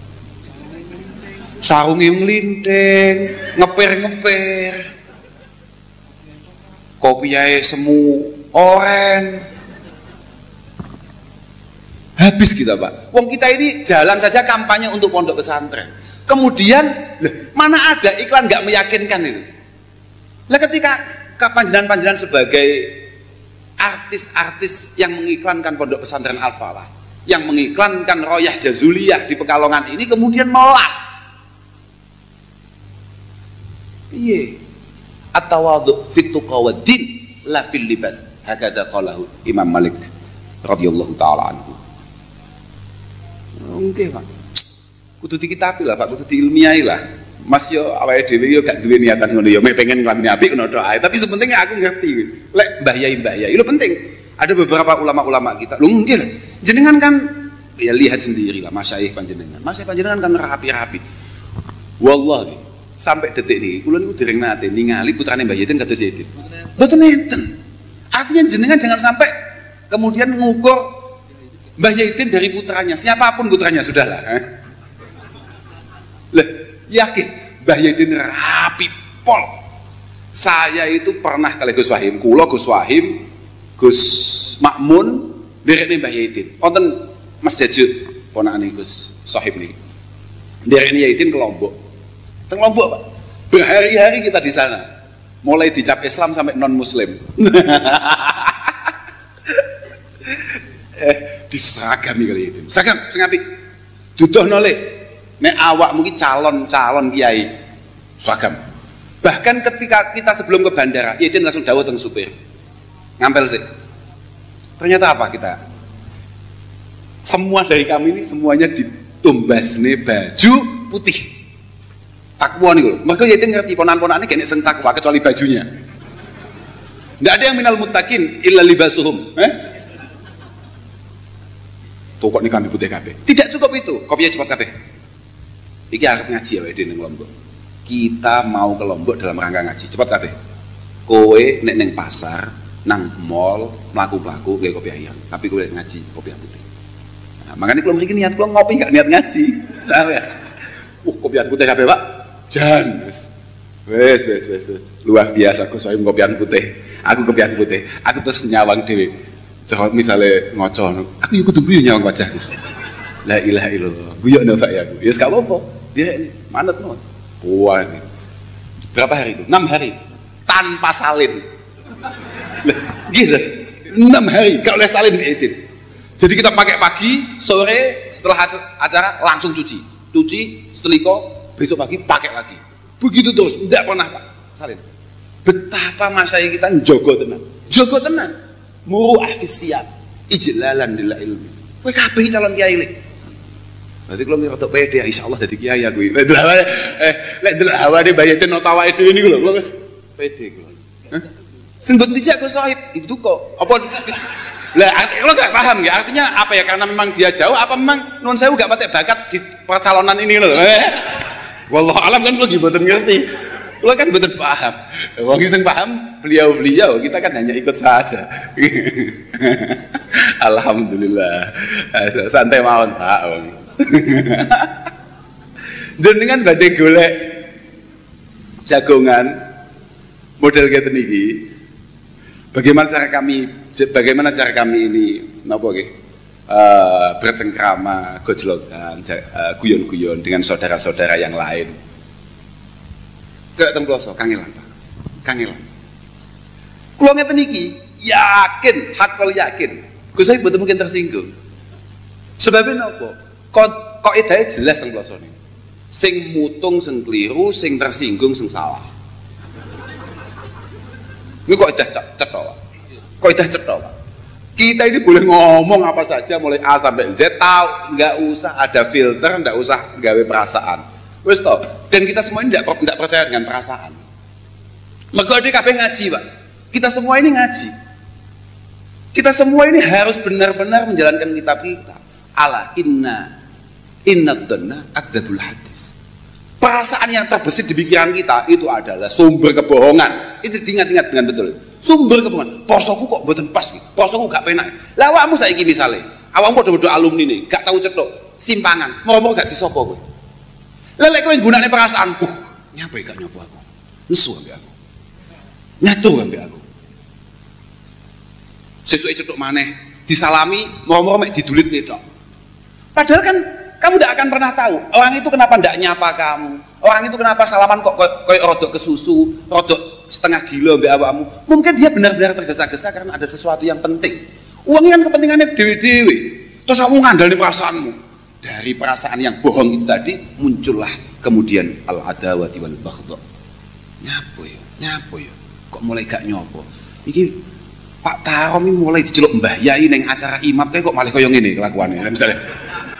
Sarunge nglinting, ngeper-ngeper. Kopiahe semu oren. Habis kita, Pak. Wong kita ini jalan saja kampanye untuk pondok pesantren. Kemudian, mana ada iklan nggak meyakinkan itu? Lah ketika panjenengan sebagai artis-artis yang mengiklankan pondok pesantren Al-Falah, yang mengiklankan Royah Jazuliyah di Pekalongan ini kemudian melas. Iya. At-tawadhu fit tuqa wad din la fil libas. Hakadha qalahu Imam Malik radhiyallahu taala anhu. Oke, Pak. Kudu dikitapi lah, Pak, kudu diilmiahi lah. Mas yo awake dhewe yo gak duwe niatan ngono yo, pengen nglami apik ngono tok ae. Tapi sepentingnya aku ngerti. Lek Mbah Yai itu penting. Ada beberapa ulama-ulama kita. Lho nggih lah. Jenengan kan ya lihat sendiri lah masyaikh panjenengan. Masyaikh panjenengan kan rapi-rapi. Wallahi sampai detik ini kula niku dereng nate ningali putrane Mbah Yaitin kados Yaitin. Mboten enten. Artinya jenengan jangan sampai kemudian ngukur Mbah Yaitin dari putranya, siapapun putranya sudahlah. Lah, yakin Mbah Yaitin rapi pol. Saya itu pernah kali Gus Wahim, kula Gus Wahim, Gus Makmun, derekne Mbah Yaitin. Wonten Mas Jaju, ponakane Gus Sohib niki. Derekne Yaitin ke Lombok. Teng Lombok, Pak. Berhari-hari kita di sana. Mulai dicap Islam sampai non Muslim. Diseragami kali itu. Seragam sing apik. Duduhno le. Nek awakmu ki calon kiai. Seragam. Bahkan ketika kita sebelum ke bandara, Yaitin langsung dawuh teng supir. Ngampel sih. Ternyata apa kita? Semua dari kami ini semuanya ditumbasne baju putih. Takwa nih lho. Mergo Yaitin ngerti ponan-ponane gene sing takwa kecuali bajunya. Enggak ada yang minal muttaqin illa libasuhum. Tuh kok nih klambi putih kabeh. Tidak cukup itu, kopinya cepat kabeh. Iki arep ngaji ya wedi ning Lombok. Kita mau ke Lombok dalam rangka ngaji, cepat kabeh. Kowe nek ning pasar, nang mall, mlaku-mlaku gawe kopiah ireng, tapi kowe ngaji kopiah putih. Nah, makanya kalau mriki niat kula ngopi enggak niat ngaji. Sampe. Kopiah putih kabeh, Pak. Jan wis. Wes. Luar biasa Gus, saya kopian putih. Aku kopian putih. Aku terus nyawang dhewe. Jare misale ngoco, aku yo kudu guyu nyawang wajahku. La ilaha illallah. Guyokno Pak ya aku. Ya gak apa-apa. Dia ini manut no. Wah ini. Berapa hari itu? 6 hari. Tanpa salin. Gitu. 6 hari kalau oleh salin diedit. Jadi kita pakai pagi, sore setelah acara langsung cuci, seteliko, besok pagi pakai lagi. Begitu terus, tidak pernah Pak salin. Betapa masa kita jogo tenan, muru afisiat, ijlalan lil ilmi. Kowe kabeh calon kiai lek. Berarti kalau nggak untuk pede, insya Allah jadi kiai aku. Lek delok hawane bayatin otawa itu ini lho, Mas. Pede kulo. Sing mboten dijak Gus Sohib, itu kok apa lah kalau nggak paham ya artinya apa ya, karena memang dia jauh apa memang non sewu nggak patek bakat di percalonan ini loh. Wallahu alam kan lagi mboten ngerti. Lo kan mboten paham. Wong sing paham beliau kita kan hanya ikut saja. Alhamdulillah. Santai mawon Pak. Jenengan badhe golek jagongan model ngeten iki. Bagaimana cara kami ini napa nggih bercengkrama, gojlokan, guyon-guyon dengan saudara-saudara yang lain. Ke teng ploso kangelan, Pak. Kangelan. Kula ngeten iki yakin, hakul yakin. Gus saya mboten mungkin tersinggung. Sebabnya napa? Kok edahe jelas teng ploso niku. Sing mutung sing keliru, sing tersinggung sing salah. Ini kok idah cetok, Pak. Kita ini boleh ngomong apa saja mulai A sampai Z, tahu, nggak usah ada filter, nggak usah gawe perasaan. Wes toh. Dan kita semua ini nggak percaya dengan perasaan. Mergo ade kabeh ngaji, Pak. Kita semua ini ngaji. Kita semua ini harus benar-benar menjalankan kitab kita. Ala inna dhanna akdzabul hadis. Perasaan yang terbesit di pikiran kita itu adalah sumber kebohongan. Itu diingat-ingat dengan betul. Sumber kebohongan. Posoku kok mboten pas iki. Posoku gak penak. Lah awakmu saiki misale, awakmu padha-padha alumni nih, gak tahu cetok, simpangan, moro-moro gak disopo kowe. Lah lek kowe nggunakne perasaan, nyapa gak nyopo aku. Nesu ambek aku. Nyatu ambek aku. Sesuke cetok maneh, disalami, moro-moro mek didulit tok. Padahal kan kamu tidak akan pernah tahu orang itu kenapa tidak nyapa kamu, orang itu kenapa salaman kok kayak rodok kesusu, rodok setengah gila mbak awakmu. Mungkin dia benar-benar tergesa-gesa karena ada sesuatu yang penting. Uangnya kan kepentingannya dewi-dewi. Terus kamu ngandalin perasaanmu. Dari perasaan yang bohong itu tadi muncullah kemudian al-adawati wal baghdha. Nyapo ya. Kok mulai gak nyopo? Iki Pak Tarom ini mulai diceluk Mbah Yai neng acara imam kayak kok malah koyo ngene kelakuannya. Misalnya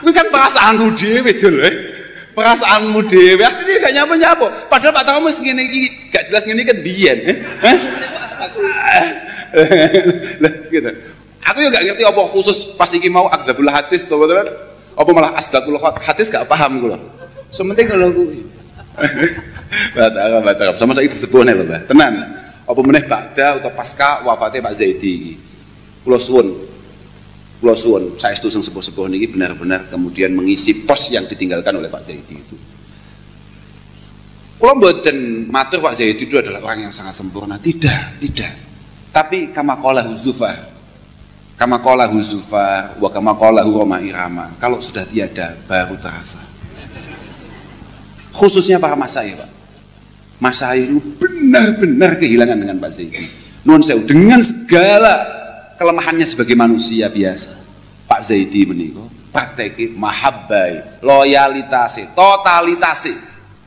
ini kan perasaanmu dewe dulu perasaanmu dewe asli gak nyapa-nyapa padahal Pak Tamu segini gak jelas gini kan biyen lah gitu. Aku juga gak ngerti apa khusus pas iki mau akdzabul hadis atau apa malah asdaqul hadis gak paham gue loh. Sementing kalau gue Batak sama saya itu sebuahnya loh Mbak tenan apa meneh ba'da atau pasca wafatnya Pak Zaidi kula suwun saestu sing sepuh-sepuh niki benar-benar kemudian mengisi pos yang ditinggalkan oleh Pak Zaidi itu. Kula mboten matur Pak Zaidi itu adalah orang yang sangat sempurna, tidak. Tapi kama qala Huzufar wa kama qala Roma Irama, kalau sudah tiada baru terasa. Khususnya para masyayikh, Pak. Masyayikh itu benar-benar kehilangan dengan Pak Zaidi. Nuwun sewu dengan segala kelemahannya sebagai manusia biasa. Pak Zaidi menika prakteki mahabbai, loyalitas, totalitas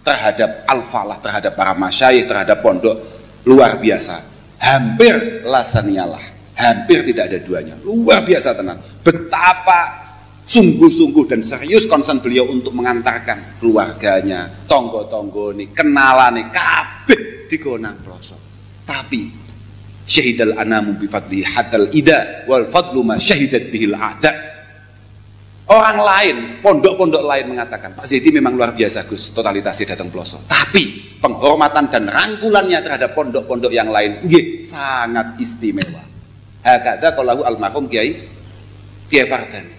terhadap al-falah, terhadap para masyayikh, terhadap pondok luar biasa. Hampir lasaniyalah, hampir tidak ada duanya. Luar biasa tenan. Betapa sungguh-sungguh dan serius konsen beliau untuk mengantarkan keluarganya, tonggo-tonggone, kenalane kabeh digonang ploso. Tapi syahidal anamu bifadli hatal ida wal fadlu ma syahidat bihil a'da. Orang lain, pondok-pondok lain mengatakan Pak Zaidi memang luar biasa Gus, totalitasnya datang peloso. Tapi penghormatan dan rangkulannya terhadap pondok-pondok yang lain sangat istimewa. Hakadha qalahu almarhum Kiai Fardani.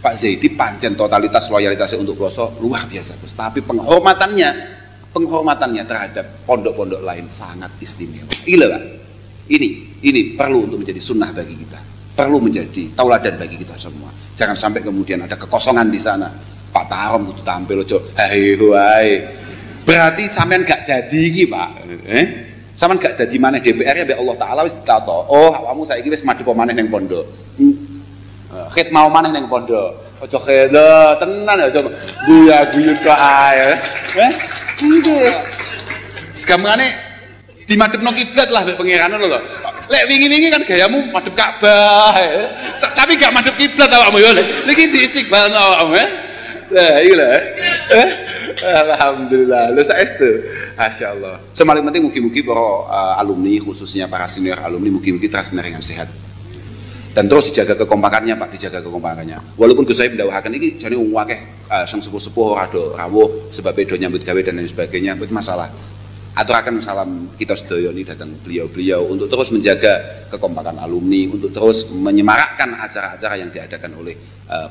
Pak Zaidi pancen totalitas loyalitasnya untuk peloso luar biasa Gus. Tapi penghormatannya penghormatannya terhadap pondok-pondok lain sangat istimewa. Gila Pak. Ini perlu untuk menjadi sunnah bagi kita. Perlu menjadi tauladan bagi kita semua. Jangan sampai kemudian ada kekosongan di sana. Pak Tarom kudu tampil ojo hai. Berarti sampean gak dadi iki, Pak. Sampean gak dadi maneh DPR ya Allah Taala wis ditata. Oh, awakmu saiki wis madhep maneh ning pondok. Khidmah maneh ning pondok. Ojo khidmah tenan aja guyu-guyu tok ae. Nggih. Segamane dimadhepno kiblat lah mek pangeran lho. Lek wingi-wingi kan gayamu madhep Ka'bah. Tapi gak madhep kiblat awakmu yo. Niki di istiqbal awakmu. Lah iki lho. Alhamdulillah. Lho saestu. Masyaallah. Semaling penting mugi-mugi para alumni khususnya para senior alumni mugi-mugi terus dengan sehat. Dan terus dijaga kekompakannya Pak, dijaga kekompakannya. Walaupun Gus Sohib ndawuhaken iki jane wong akeh sing sepuh-sepuh ora do rawuh sebab do nyambut gawe dan lain sebagainya, itu masalah. Aturaken salam kita sedaya ini datang beliau-beliau untuk terus menjaga kekompakan alumni, untuk terus menyemarakkan acara-acara yang diadakan oleh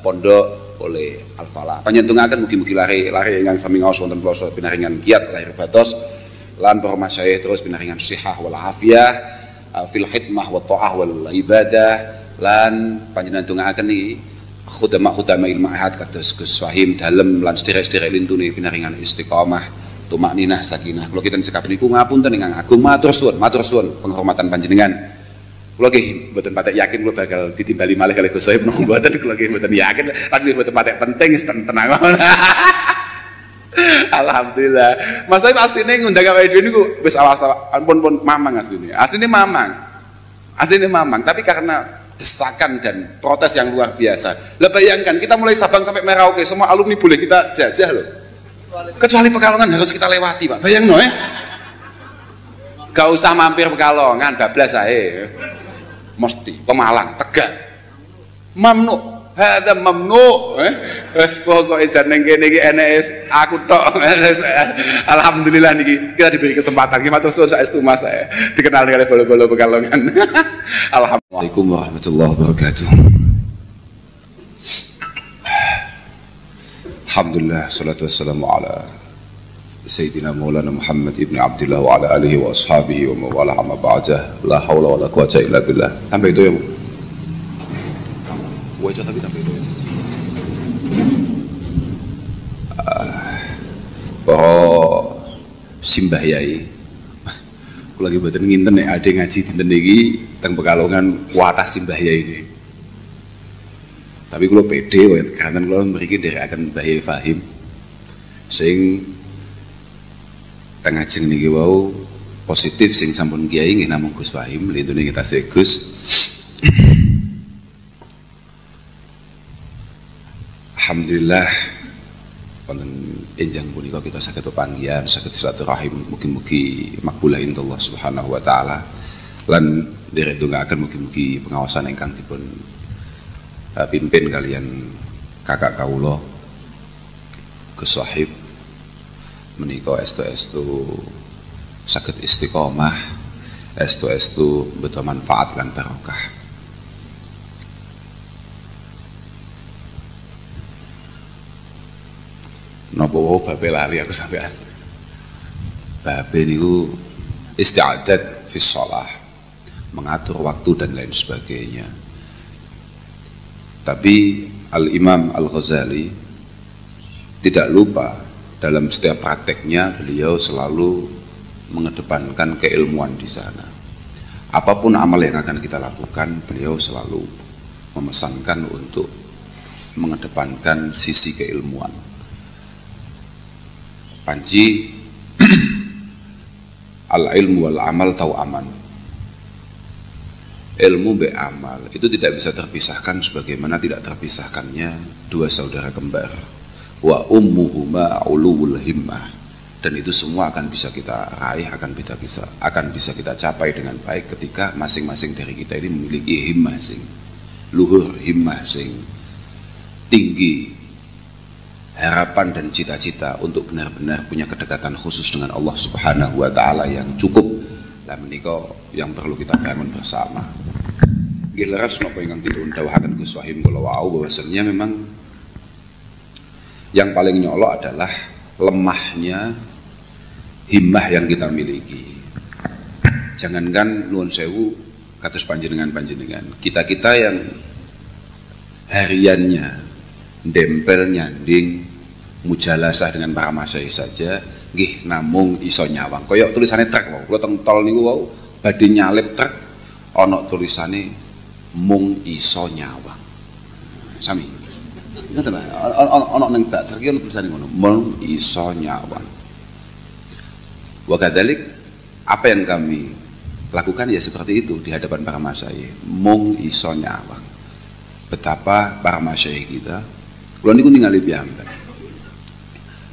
pondok, oleh Al-Falah. Panjenengan mugi-mugi lare ingkang sami ngaos wonten pelosok pinaringan kiat lahir batos lan para masyayikh terus pinaringan sihah wal afiyah fil hikmah wa ta'ah wal ibadah. Lan panjenengan dongaaken niki khudama ilmu ahad kados Gus Fahim dalem lan sederek-sederek lintune pinaringan istiqomah tumakninah sakinah. Kula kinten cekap niku ngapunten ingkang agung matur suwun penghormatan panjenengan. Kula nggih mboten patek yakin kula bakal ditimbali malih kalih Gus Sohib mboten, kula nggih mboten yakin lan nggih mboten patek penting tenang. Alhamdulillah. Mas Sohib asline ngundang awake dhewe niku wis ampun mamang asline. Asline mamang, tapi karena desakan dan protes yang luar biasa. Lah bayangkan kita mulai Sabang sampai Merauke semua alumni boleh kita jajah loh. Kecuali Pekalongan harus kita lewati Pak. Bayang no ya. Gak usah mampir Pekalongan, bablas ae. Mesti Pemalang, Tegal. Mamnu, hadza mamnu. Wes pokoke jan ning kene iki enek aku tok. Alhamdulillah niki kita diberi kesempatan. Ki matur suwun saestu Mas saya. Dikenal oleh bolo-bolo Pekalongan. Assalamualaikum warahmatullahi wabarakatuh. Alhamdulillah salatu wassalamu ala Sayyidina Maulana Muhammad ibn Abdullah wa ala alihi wa ashabihi wa mawala amma ba'dah. La hawla wa la quwata illa billah. Sampai itu ya. Wajah tapi sampai itu ya. Para simbah yai aku lagi buatan nginten nek ade ngaji dinten iki teng Pekalongan kuatah simbah yai ini. Tapi kula pede wae kanten kula mriki nderekaken Mbah Yai Fahim sing teng ajeng niki wau positif sing sampun kiai nggih namung Gus Fahim lintune kita Gus. Alhamdulillah wonten enjang punika kita saged pepanggihan, saged silaturahim, mugi-mugi makbulah indallah subhanahu wa taala. Lan derek ndongaaken mugi-mugi pengawasan ingkang dipun pimpin kalian kakak kawula Gus Sohib menika estu saged istiqomah, estu beto manfaat lan barokah. Napa wae babe lali aku sampean. Babe niku isti'adat fi shalah, mengatur waktu dan lain sebagainya. Tapi Al-Imam Al-Ghazali tidak lupa dalam setiap prakteknya beliau selalu mengedepankan keilmuan di sana. Apapun amal yang akan kita lakukan, beliau selalu memesankan untuk mengedepankan sisi keilmuan. Panji al-ilmu wal amal tau aman. Ilmu be amal itu tidak bisa terpisahkan sebagaimana tidak terpisahkannya dua saudara kembar. Wa ummuhuma ulul himmah. Dan itu semua akan bisa kita raih, akan bisa kita capai dengan baik ketika masing-masing dari kita ini memiliki himmah sing luhur, himmah sing tinggi, harapan dan cita-cita untuk benar-benar punya kedekatan khusus dengan Allah Subhanahu wa taala yang cukup. Lah menika yang perlu kita bangun bersama. Nggih leres napa ingkang dipun dawuhaken Gus Wahim kula wau bahwasanya memang yang paling nyolok adalah lemahnya himmah yang kita miliki. Jangankan nuwun sewu kados panjenengan-panjenengan, kita-kita yang hariannya dempel nyanding mujalasah dengan para masyayikh saja nggih namung iso nyawang. Kaya tulisane truk wau, kula teng tol niku wau badhe nyalip truk ana tulisane mung iso nyawang. Sami. Ngoten lho, ana ning bak truk ana tulisane ngono, mung iso nyawang. Wa kadzalik apa yang kami lakukan ya seperti itu di hadapan para masyayikh, mung iso nyawang. Betapa para masyayikh kita, kula niku ningali piyambak.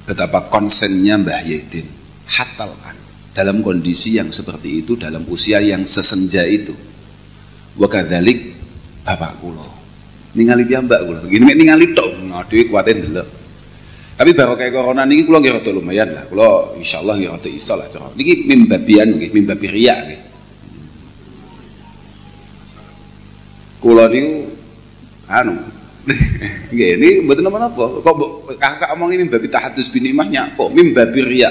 Betapa konsennya Mbah Yedin hatal an dalam kondisi yang seperti itu, dalam usia yang sesenja itu. Wa kadzalik bapak kula ningali piyambak kula gini ningali tok dhewe kuwaten delok. Tapi baru kayak corona niki kula nggih rada lumayan lah. Kula insyaallah nggih rada iso lah cara. Niki mimbabian nggih, mimbabi riya nggih. Kula niku anu nggih niki mboten napa-napa. Kok kakak omong ini mimbabi tahadus bin imahnya kok mimbabi riya.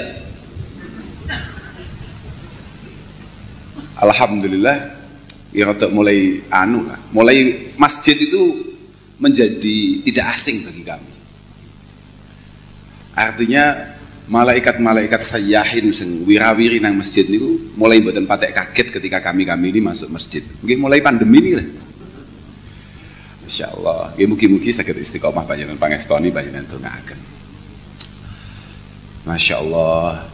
Alhamdulillah ya rada mulai anu lah. Mulai masjid itu menjadi tidak asing bagi kami. Artinya malaikat-malaikat sayyahin sing wirawiri nang masjid niku mulai mboten patek kaget ketika kami ini masuk masjid. Nggih mulai pandemi ini lah. Insyaallah, nggih mugi-mugi saged istiqomah panjenengan pangestoni panjenengan dongaaken. Masyaallah.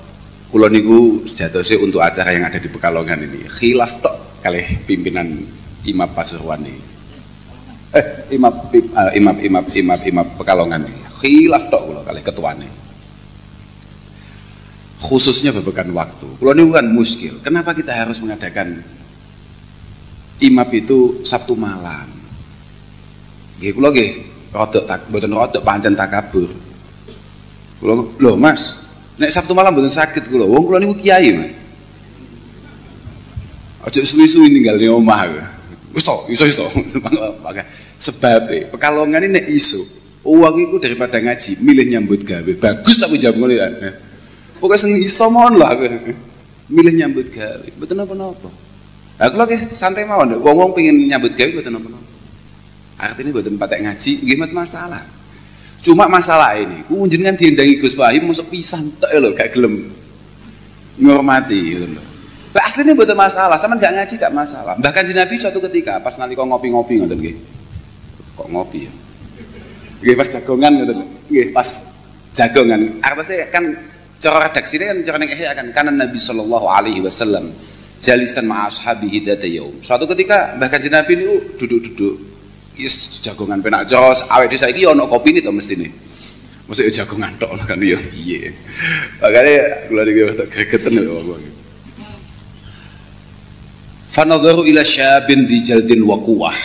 Kula niku sejatose untuk acara yang ada di Pekalongan ini khilaf tok kalih pimpinan Imam Pasuruan ini. Imam Pekalongan ini. Khilaf tok kula kalih ketuane. Khususnya babagan waktu. Kula niku kan muskil. Kenapa kita harus mengadakan imam itu Sabtu malam? Nggih kula nggih mboten rada pancen takabur. Kula lho Mas, nek Sabtu malam mboten saged kula. Wong kula niku kiai, Mas. Aja suwi-suwi ninggal di omah. Wis to, iso. Sebab Pekalongan ini nek iso uang itu daripada ngaji, milih nyambut gawe. Bagus tak jawab ngono ya. Pokoke sing iso mawon lah aku. Milih nyambut gawe. Mboten napa-napa. Lah kula ki santai mawon, wong-wong pengin nyambut gawe mboten napa-napa. Artinya mboten patek ngaji, nggih masalah. Cuma masalah ini, ku jenengan diendangi Gus Wahim mosok pisan tok lho, gak gelem ngormati gitu lho. Lah asline mboten masalah, sampean gak ngaji gak masalah. Bahkan Kanjeng Nabi suatu ketika pas nalika ngopi-ngopi ngoten nggih. Kok ngopi ya? Nggih pas jagongan ngoten. Nggih pas jagongan. Artine kan cara redaksine kan cara ning ihya kan kanan Nabi sallallahu alaihi wasallam jalisan ma ashabihi dzata yaum. Suatu ketika Mbah Kanjeng Nabi niku duduk-duduk is jagongan penak jos awake dhewe saiki ana kopine to mestine. Mosok jagongan tok kan ya piye. Makane kula niki tak gregeten lho wong. Fanadharu ila syabin di jaldin wa quwwah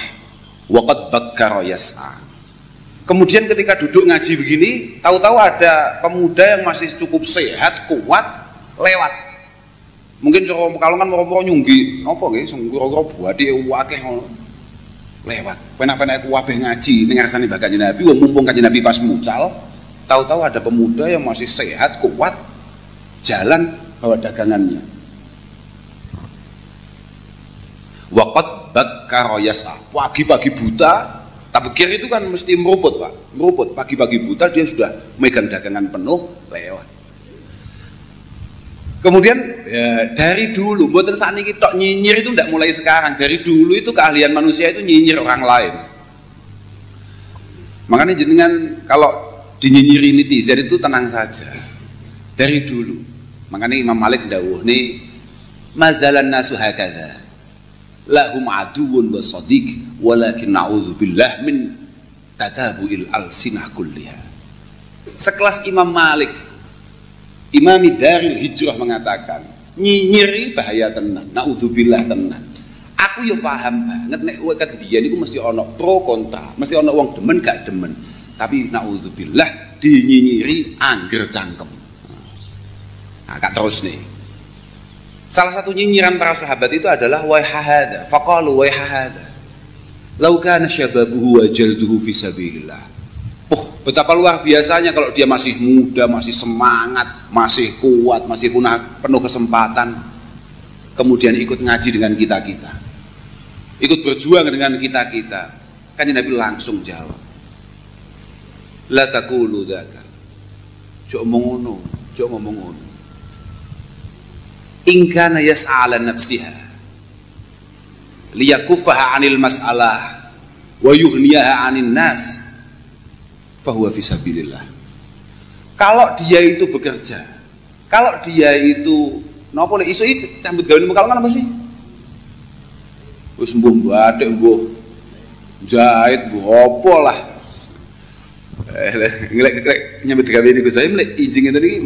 wa qad bakkara yas'a. Kemudian ketika duduk ngaji begini, tahu-tahu ada pemuda yang masih cukup sehat, kuat, lewat. Mungkin cara Pekalongan moro-moro nyunggi, napa nggih, sing kira-kira buati akeh ngono. Lewat. Penak-penak kabeh ngaji ning ngarsane Mbah Kanjeng Nabi, wong mumpung Kanjeng Nabi pas mucal, tahu-tahu ada pemuda yang masih sehat, kuat, jalan bawa dagangannya. Waqad bakkara yas'a. Pagi-pagi buta, tak pikir itu kan mesti meruput, Pak. Meruput pagi-pagi buta dia sudah megang dagangan penuh lewat. Kemudian ya, dari dulu, buatan saat ini tok nyinyir itu tidak mulai sekarang. Dari dulu itu keahlian manusia itu nyinyir orang lain. Makanya jenengan kalau dinyinyiri netizen itu tenang saja. Dari dulu. Makanya Imam Malik dawuh nih, mazalan nasu hakadha. Lahum aduun wa sadiq walakin na'udzubillah min tatabu'il alsinah kulliha. Sekelas Imam Malik, Imami Daril Hijrah mengatakan, nyinyir bahaya tenan, naudzubillah tenan. Aku yo paham banget nek weket biyen iku mesti ana pro kontra, mesti ana wong demen gak demen. Tapi naudzubillah dinyinyiri angger cangkem. Nah, kak terus nih. Salah satu nyinyiran para sahabat itu adalah waihahada, faqalu waihahada. Lau kana syababuhu wa jalduhu fi sabilillah. Betapa luar biasanya kalau dia masih muda, masih semangat, masih kuat, masih penuh kesempatan, kemudian ikut ngaji dengan kita-kita, ikut berjuang dengan kita-kita. Kanjeng Nabi langsung jawab, la taqulu dzaka. Cuk ngomong ngono. In kana yas'ala nafsiha liyakuffaha 'anil mas'alah wa yughniyaha 'anin nas fahuwa fisabilillah. Kalau dia itu bekerja, kalau dia itu napa lek iso cambut gawe muka apa sih? Wis mbuh batik mbuh jahit mbuh apa lah. Ngelek nyambut gawe niku saya mlek izin ngeten iki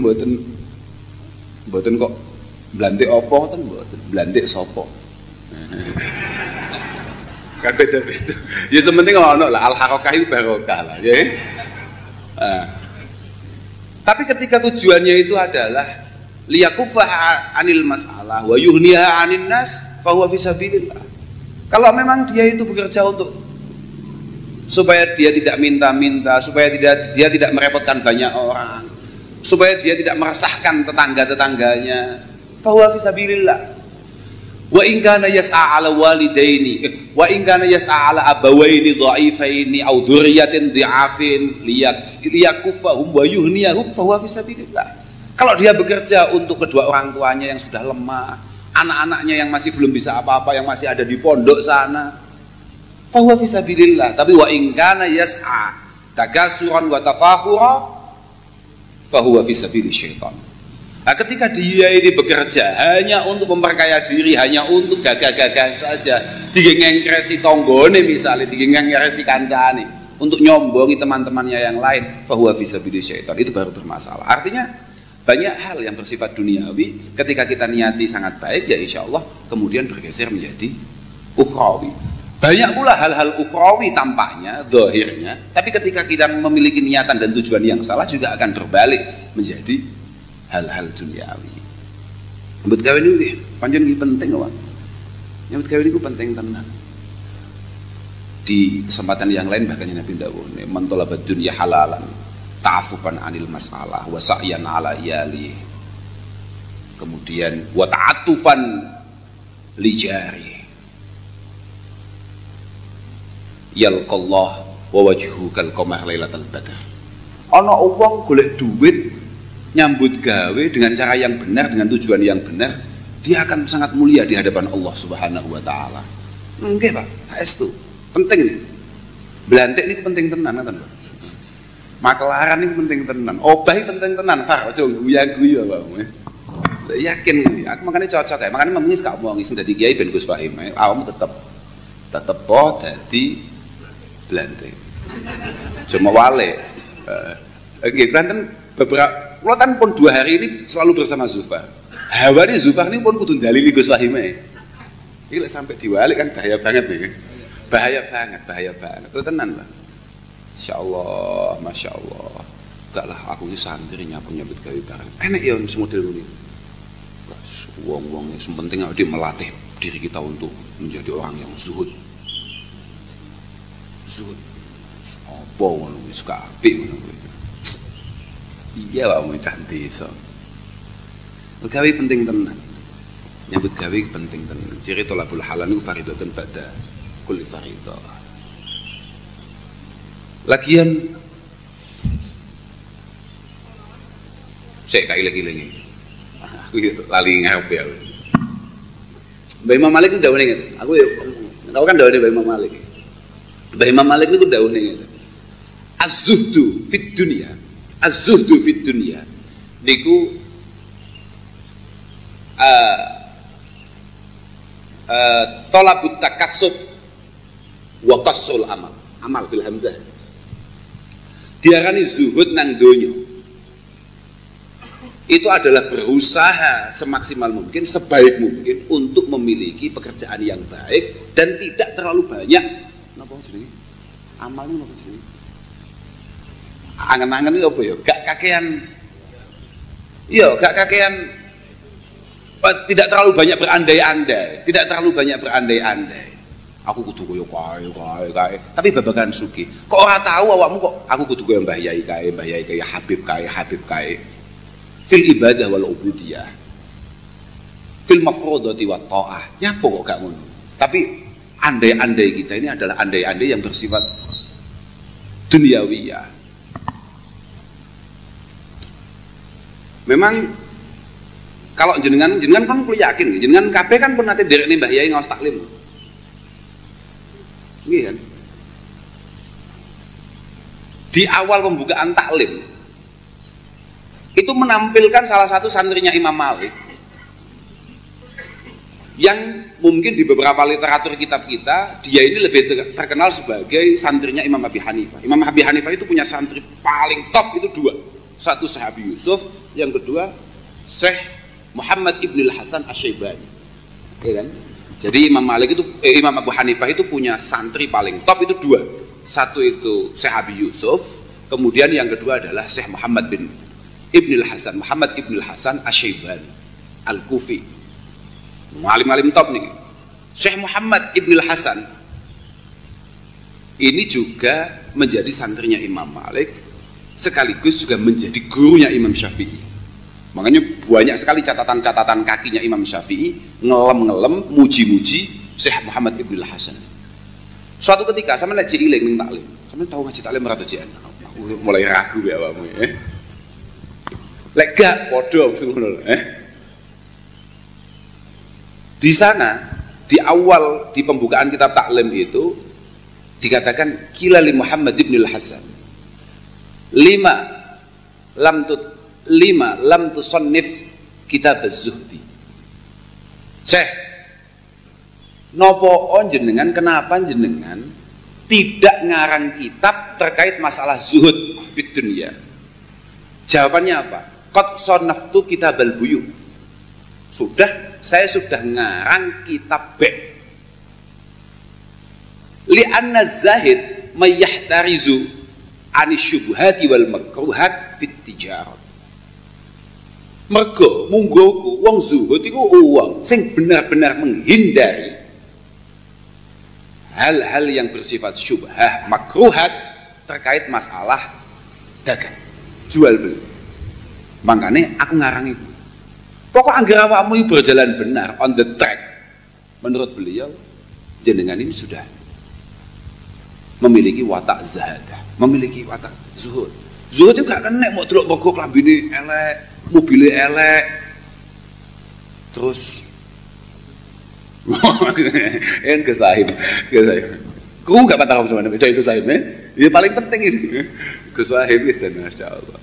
mboten kok blantik apa ngoten mboten blantik sapa. Kan beda-beda. Ya sementing ono lah al-haqqah itu barokah lah ya. Tapi ketika tujuannya itu adalah liyakuffaha 'anil masalah wa yughniha 'anin nas fahuwa fisabilillah. Kalau memang dia itu bekerja untuk supaya dia tidak minta-minta, supaya dia tidak merepotkan banyak orang, supaya dia tidak meresahkan tetangga-tetangganya, fahuwa fisabilillah. Wa in kana yas'a 'ala walidaini wa in kana yas'a 'ala abawaini dha'ifaini aw dzurriyyatin dhi'afin liyakuffahum wa yuhniyahum fa huwa fisabilillah. Kalau dia bekerja untuk kedua orang tuanya yang sudah lemah, anak-anaknya yang masih belum bisa apa-apa, yang masih ada di pondok sana, fa huwa fisabilillah. Tapi wa in kana yas'a takasuran wa tafakhura fa huwa fisabilis syaitan. Nah, ketika dia ini bekerja hanya untuk memperkaya diri, hanya untuk gagah-gagah saja, digengengkresi tonggone misalnya, digengengkresi kancane, untuk nyombongi teman-temannya yang lain, fahuwa fisabilis syaitan, itu baru bermasalah. Artinya banyak hal yang bersifat duniawi, ketika kita niati sangat baik, ya insya Allah kemudian bergeser menjadi ukhrawi. Banyak pula hal-hal ukhrawi tampaknya, zahirnya, tapi ketika kita memiliki niatan dan tujuan yang salah juga akan berbalik menjadi hal-hal duniawi. Nyambut gawe niku pancen iki penting kok. Nyambut gawe niku penting tenan. Di kesempatan yang lain bahkan Nabi dawuh, "Man talabad dunya halalan, ta'affufan 'anil masalah wa sa'yan 'ala iyali." Kemudian wa ta'attufan li jari. Yalqallah wa wajhuhu kal qamar lailatal badr. Ana wong golek duit nyambut gawe dengan cara yang benar, dengan tujuan yang benar, dia akan sangat mulia di hadapan Allah Subhanahu wa taala. Nggih, Pak. Saestu. Penting nih. Blantik niku penting tenan ngoten, Pak. Makelaran niku penting tenan. Obah penting tenan, Far. Aja guyu-guyu, Pak. Yakin iki. Aku makane cocok kae. Makane memengis gak omongi sing dadi kiai ben Gus Fahim. Awakmu tetep po dadi blantik. Cuma wale. Nggih, kanten beberapa kalau kan pun 2 hari ini selalu bersama Zufar. Hawa ini Zufar ini pun kudu dalili Gus Fahime. Ini sampai diwalik kan bahaya banget nih. Bahaya banget. Itu tenan lah. Insyaallah, Masya Allah. Enggak lah, aku ini santri nyambut gawe bareng. Enak ya semodel ini. Wong-wong yang penting dia melatih diri kita untuk menjadi orang yang zuhud. Apa ngono wis kabeh ngono. Iya Pak, mau cantik so. Gawe penting tenan. Nyambut gawe penting tenan. Ciri tolabul halal niku fardhatun ba'da kulli fardhah. Lagian saya kayak lagi-lagi. Aku lali ngarep ya. Mbah Imam Malik itu dawuhe ngene. Aku kan dawuhe Mbah Imam Malik. Mbah Imam Malik niku dawuhe ngene. Az-zuhdu fid dunya. Az-zuhdu fid dunya niku talabut takassub wa qasul amal bil hamzah. Diarani zuhud nang donya itu adalah berusaha semaksimal mungkin, sebaik mungkin untuk memiliki pekerjaan yang baik dan tidak terlalu banyak napa jenenge amalnya napa jenenge angen-angen itu apa ya? Gak kakean. Iya, gak kakean. Tidak terlalu banyak berandai-andai. Aku kudu koyo kae. Tapi babagan sugih. Kok ora tahu awakmu kok aku kudu koyo Mbah Yai kae, Habib kae. Fil ibadah wal ubudiyah. Fil mafrodati wa ta'ah. Nyapa kok gak ngono. Tapi andai-andai kita ini adalah andai-andai yang bersifat duniawiyah. Memang kalau jenengan kan kulo yakin, jenengan kabeh kan pun nate nderekne Mbah Yai ngaos taklim. Nggih kan? Di awal pembukaan taklim itu menampilkan salah satu santrinya Imam Malik yang mungkin di beberapa literatur kitab kita dia ini lebih terkenal sebagai santrinya Imam Abi Hanifah. Imam Abi Hanifah itu punya santri paling top itu dua. Satu Syekh Abi Yusuf, yang kedua Syekh Muhammad Ibn Hasan Asy-Syaibani. Ya kan? Jadi Imam Abu Hanifah itu punya santri paling top itu dua. Satu itu Syekh Abi Yusuf, kemudian yang kedua adalah Syekh Muhammad Ibn Hasan Asy-Syaibani Al-Kufi. Alim-alim top nih. Syekh Muhammad Ibn Hasan ini juga menjadi santrinya Imam Malik, sekaligus juga menjadi gurunya Imam Syafi'i. Makanya banyak sekali catatan-catatan kakinya Imam Syafi'i ngelem-ngelem, muji-muji Syekh Muhammad Ibn Hasan. Suatu ketika sama nek cilik ning taklim. Sampeyan tahu ngaji taklim ora to, Jen? Aku mulai ragu ya awakmu, Lek gak padha ngono, Di sana di awal di pembukaan kitab taklim itu dikatakan qila li Muhammad Ibn Hasan lima lam tusannif kitab az-zuhdi. Syekh, nopo jenengan, kenapa jenengan tidak ngarang kitab terkait masalah zuhud fid dunya? Jawabannya apa? Qad sannaftu kitabal buyu. Saya sudah ngarang kitab B. Li'anna zahid mayyahtarizu anis syubhati wal makruhat fit tijarah. Mergo munggoku wong zuhud iku wong sing benar-benar menghindari hal-hal yang bersifat syubhah, makruhat terkait masalah dagang, jual beli. Makanya aku ngarang itu. Pokok anggar awakmu berjalan benar on the track, menurut beliau jenengan ini sudah memiliki watak zahadah, memiliki watak zuhud. Zuhud itu gak kena mau delok mergo klambine elek, mobilnya elek, terus kesahib. Kau gak patah kamu sama itu kesahib, ini paling penting ini. Kesahib itu, masya Allah.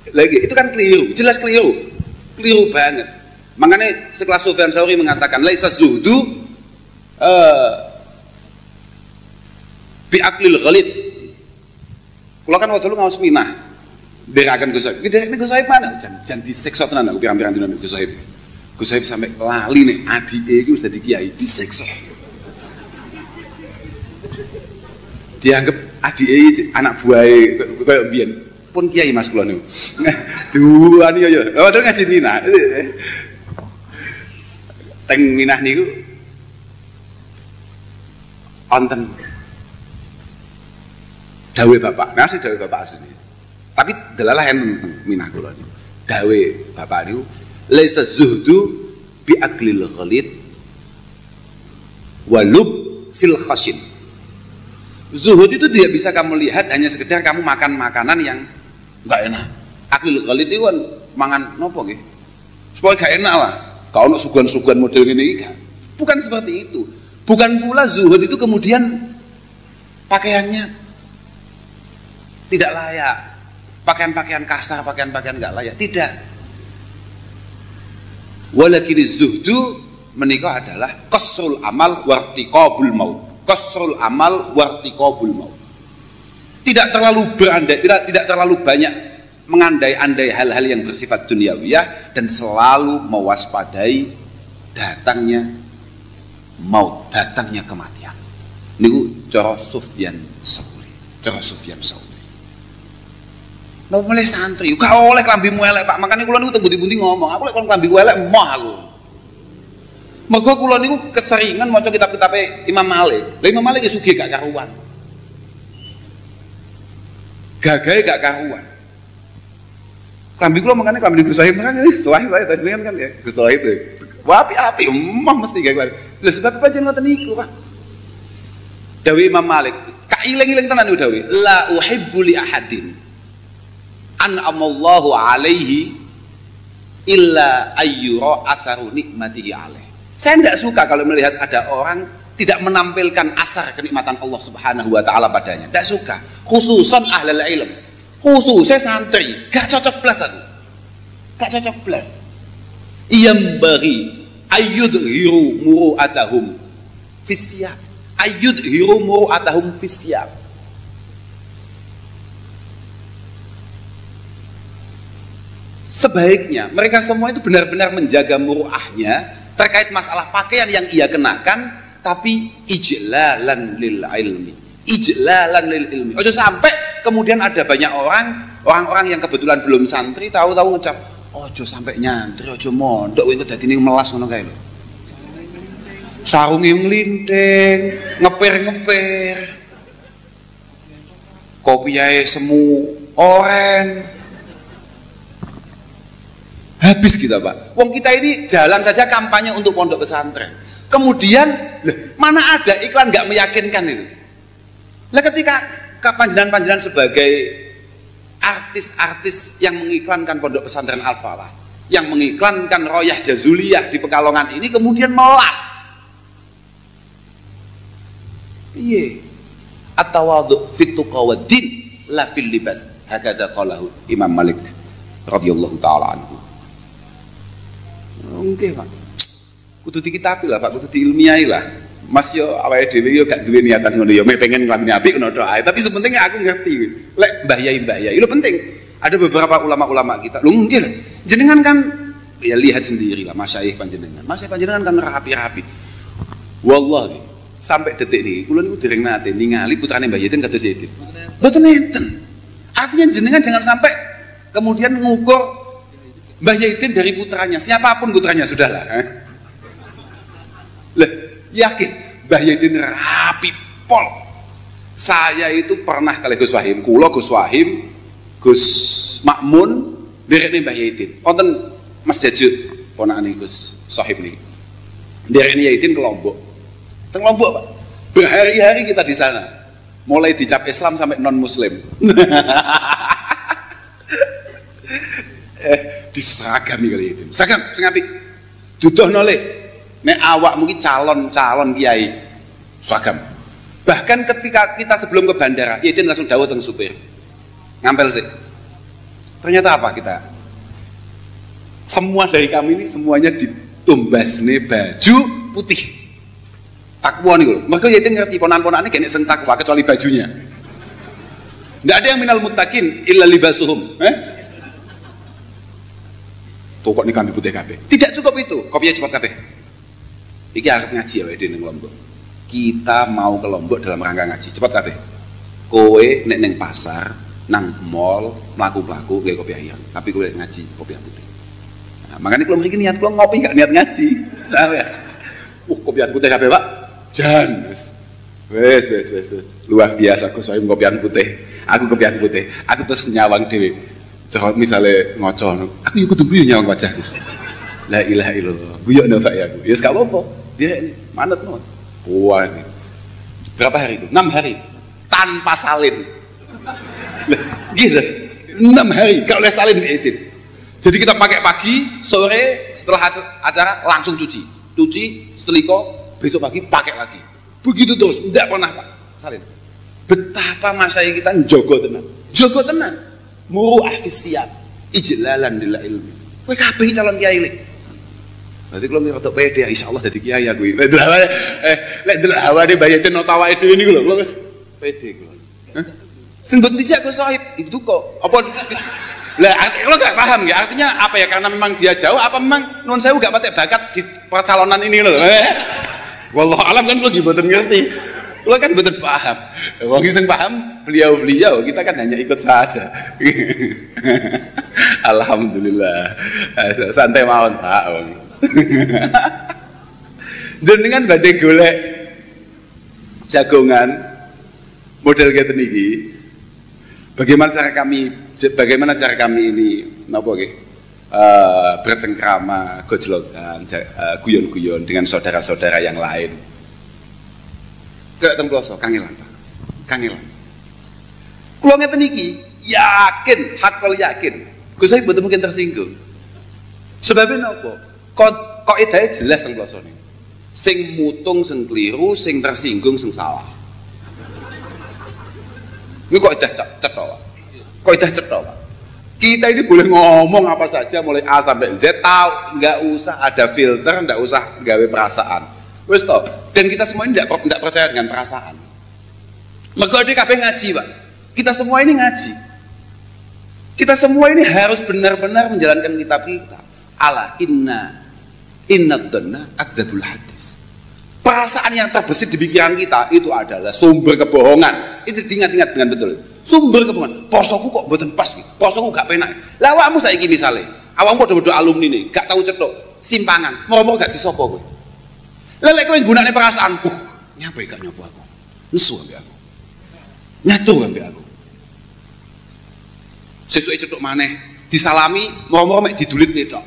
Lagi, itu kan keliru, jelas keliru banget. Makanya sekelas Sufyan Tsauri mengatakan, laisa zuhdu bi aqlil ghalid. Kalau kan waktu lu ngawas minah, berakan Gus Sohib. Ini Gus Sohib mana? Jangan diseksa tenan aku pirang-pirang dina Gus Sohib. Gus Sohib sampai lali nih adike iki wis dadi kiai diseksa. Dianggap adike anak buahe koyo mbiyen. Pun kiai Mas kula niku. Duani ya. Oh terus ngaji minah. Teng minah niku wonten dawe bapak. Nah, dawe bapak asli. Tapi delalah yang minah kula niku. Dawe bapak niku laisa zuhdu bi aklil ghalid walub sil khashin. Zuhud itu tidak bisa kamu lihat hanya sekedar kamu makan makanan yang enggak enak. Aklil ghalid itu kan mangan nopo nggih? Supaya gak enak lah. Kalau ono suguhan-suguhan model ngene iki kan. Bukan seperti itu. Bukan pula zuhud itu kemudian pakaiannya tidak layak. Pakaian-pakaian kasar, pakaian-pakaian enggak layak. Tidak. Walakin zuhdu menikah adalah qasrul amal wartiqabul maut. Qasrul amal wartiqabul maut. Tidak terlalu berandai, tidak terlalu banyak mengandai-andai hal-hal yang bersifat duniawiyah dan selalu mewaspadai datangnya maut, datangnya kematian. Niku cara Sufyan Tsauri. Cara Sufyan Tsauri. Nah, mulai santri, gak oleh klambimu elek Pak. Makanya kula niku teng bundi-bundi ngomong, aku lek kon klambiku elek emoh aku. Mergo kula niku keseringan maca kitab-kitabe Imam Malik. Lah Imam Malik iki sugih gak karuan. Gagahe gak karuan. Klambi kula makane klambi Gus Sohib kan saya tadi kan ya Gus Sohib itu. Wah api emah mesti gak kuwi. Lha sebab pancen ngoten niku, Pak. Dawuh Imam Malik, kailing-iling tenan niku dawuh, la uhibbu li ahadin an'amallahu alaihi illa ayyura asaru nikmatihi alaih. Saya tidak suka kalau melihat ada orang tidak menampilkan asar kenikmatan Allah Subhanahu wa taala padanya. Tidak suka. Khususan ahlul ilm. Khususnya santri, gak cocok belas aku. Gak cocok belas. Iyam bagi ayyudhiru muru'atahum fisyab. Ayyudhiru muru'atahum fisyab. Sebaiknya mereka semua itu benar-benar menjaga muru'ahnya terkait masalah pakaian yang ia kenakan, tapi ijlalan lil ilmi, ijlalan lil ilmi. Ojo sampai kemudian ada banyak orang-orang yang kebetulan belum santri tahu-tahu ngecap, ojo sampai nyantri, ojo mondok, kowe dadine melas ngono kae lho. Sarunge nglinting, ngeper-ngeper, kopiahe semu oren. Habis kita, Pak. Wong kita ini jalan saja kampanye untuk pondok pesantren. Kemudian, mana ada iklan nggak meyakinkan itu? Lah ketika panjenengan sebagai artis-artis yang mengiklankan pondok pesantren Al-Falah, yang mengiklankan Royah Jazuliyah di Pekalongan ini kemudian melas. Iya. At-tawadhu fit tuqa wad din la fil libas. Hakadha qalahu Imam Malik radhiyallahu taala anhu. Oke, Pak. Kudu dikitapi lah, Pak, kudu diilmiahi lah. Mas yo awake dhewe yo gak duwe niatan ngono yo, pengen nglakoni apik ngono tok ae. Tapi sepentingnya aku ngerti. Lek Mbah Yai itu penting. Ada beberapa ulama-ulama kita. Lho nggih, jenengan kan ya lihat sendiri lah masyayikh panjenengan. Masyayikh panjenengan kan rapi-rapi. Wallahi, sampai detik niki kula niku dereng nate ningali putrane Mbah Yaitin kados Yaitin. Mboten enten. Artinya jenengan jangan sampai kemudian ngukur Mbah Yaitin dari putranya, siapapun putranya sudahlah. Lah, yakin Mbah Yaitin rapi pol. Saya itu pernah kali Gus Wahim, kula Gus Wahim, Gus Makmun, derekne Mbah Yaitin. Wonten Mas Jajuk, ponakane Gus Sohib niki. Derekne Yaitin ke Lombok. Teng Lombok, Pak. Berhari-hari kita di sana. Mulai dicap Islam sampai non muslim. Diseragami kali itu. Seragam sing apik. Dudohno le. Nek awak mungkin calon kiai seragam. Bahkan ketika kita sebelum ke bandara, Yaitin langsung dawuh teng supir. Ngampel sih. Ternyata apa kita? Semua dari kami ini semuanya ditumbasne baju putih. Takwa nih lho. Maka Yaitin ngerti ponan-ponane gak sing takwa kecuali bajunya. Nggak ada yang minal muttaqin illa libasuhum. Tuh kok nih kami putih kabeh. Tidak cukup itu, kopinya cepat kabeh. Iki arep ngaji ya Wede ning Lombok. Kita mau ke Lombok dalam rangka ngaji, cepat kabeh. Kowe nek ning pasar, nang mall, mlaku-mlaku gawe kopi ayam. Tapi kowe ngaji kopi putih. Nah, makanya kalau mriki niat kula ngopi gak niat ngaji. Tahu ya? Kopi putih kabeh, Pak. Jan wes. Luar biasa aku soal kopi putih. Aku kopi putih. Aku terus nyawang dhewe. Coba misalnya ngocon, aku ikut tunggu nyawang wajahku. La ilaha illallah. Guyok nafak ya aku. Ya gak apa-apa. Dia ini manut no. Wah ini. Berapa hari itu? 6 hari. Tanpa salin. Gitu. 6 hari. Gak boleh salin diedit. Jadi kita pakai pagi, sore setelah acara langsung cuci. Cuci, seteliko, besok pagi pakai lagi. Begitu terus. Tidak pernah Pak salin. Betapa masyayikh kita jogo tenan. Jogo tenan. Muru'ah fisiyat ijlalan lil ilmi. Kowe kabeh calon kiai lek. Berarti kalau ngerti pede insyaallah dadi kiai aku. Lek delok hawane bayatin notawake dhewe niku lho, wis pede kula. Sing mboten dijak Gus Sohib, itu kok. Apa lah kalau enggak paham ya, artinya apa ya? Karena memang dia jauh apa memang nun sewu enggak patek bakat di percalonan ini lho. Wallahu alam kan lagi mboten ngerti. Lo kan betul paham. Wong sing paham beliau kita kan hanya ikut saja. Alhamdulillah. Santai mawon Pak. Jenengan badhe golek jagongan model ngeten iki. Bagaimana cara kami ini napa nggih? Bercengkrama, gojlokan, guyon-guyon dengan saudara-saudara yang lain. Kayak teng kloso kangelan, Pak. Kangelan. Kula ngeten iki yakin, hakul yakin. Gus saya betul mungkin tersinggung. Sebabnya napa? Kok edahe jelas teng kloso niku. Sing mutung sing keliru, sing tersinggung sing salah. Ini kok edah cetok, Pak. Kok edah cetok, Pak. Kita ini boleh ngomong apa saja mulai A sampai Z, tahu, nggak usah ada filter, nggak usah gawe perasaan. Wes toh. Dan kita semua ini nggak percaya dengan perasaan. Mergo ade kabeh ngaji, Pak. Kita semua ini ngaji. Kita semua ini harus benar-benar menjalankan kitab kita. Ala inna dhanna akdzabul hadis. Perasaan yang terbesit di pikiran kita itu adalah sumber kebohongan. Itu diingat-ingat dengan betul. Sumber kebohongan. Posoku kok mboten pas iki. Posoku gak penak. Lah awakmu saiki misale, awakmu padha-padha alumni nih, gak tahu cetok, simpangan, moro-moro gak disopo kowe. Lah lek kowe nggunakne perasaanku, nyapa gak nyopo aku. Nesu ambek aku. Nyatu ambek aku. Sesuai cetok maneh, disalami, moro-moro mek didulit tok.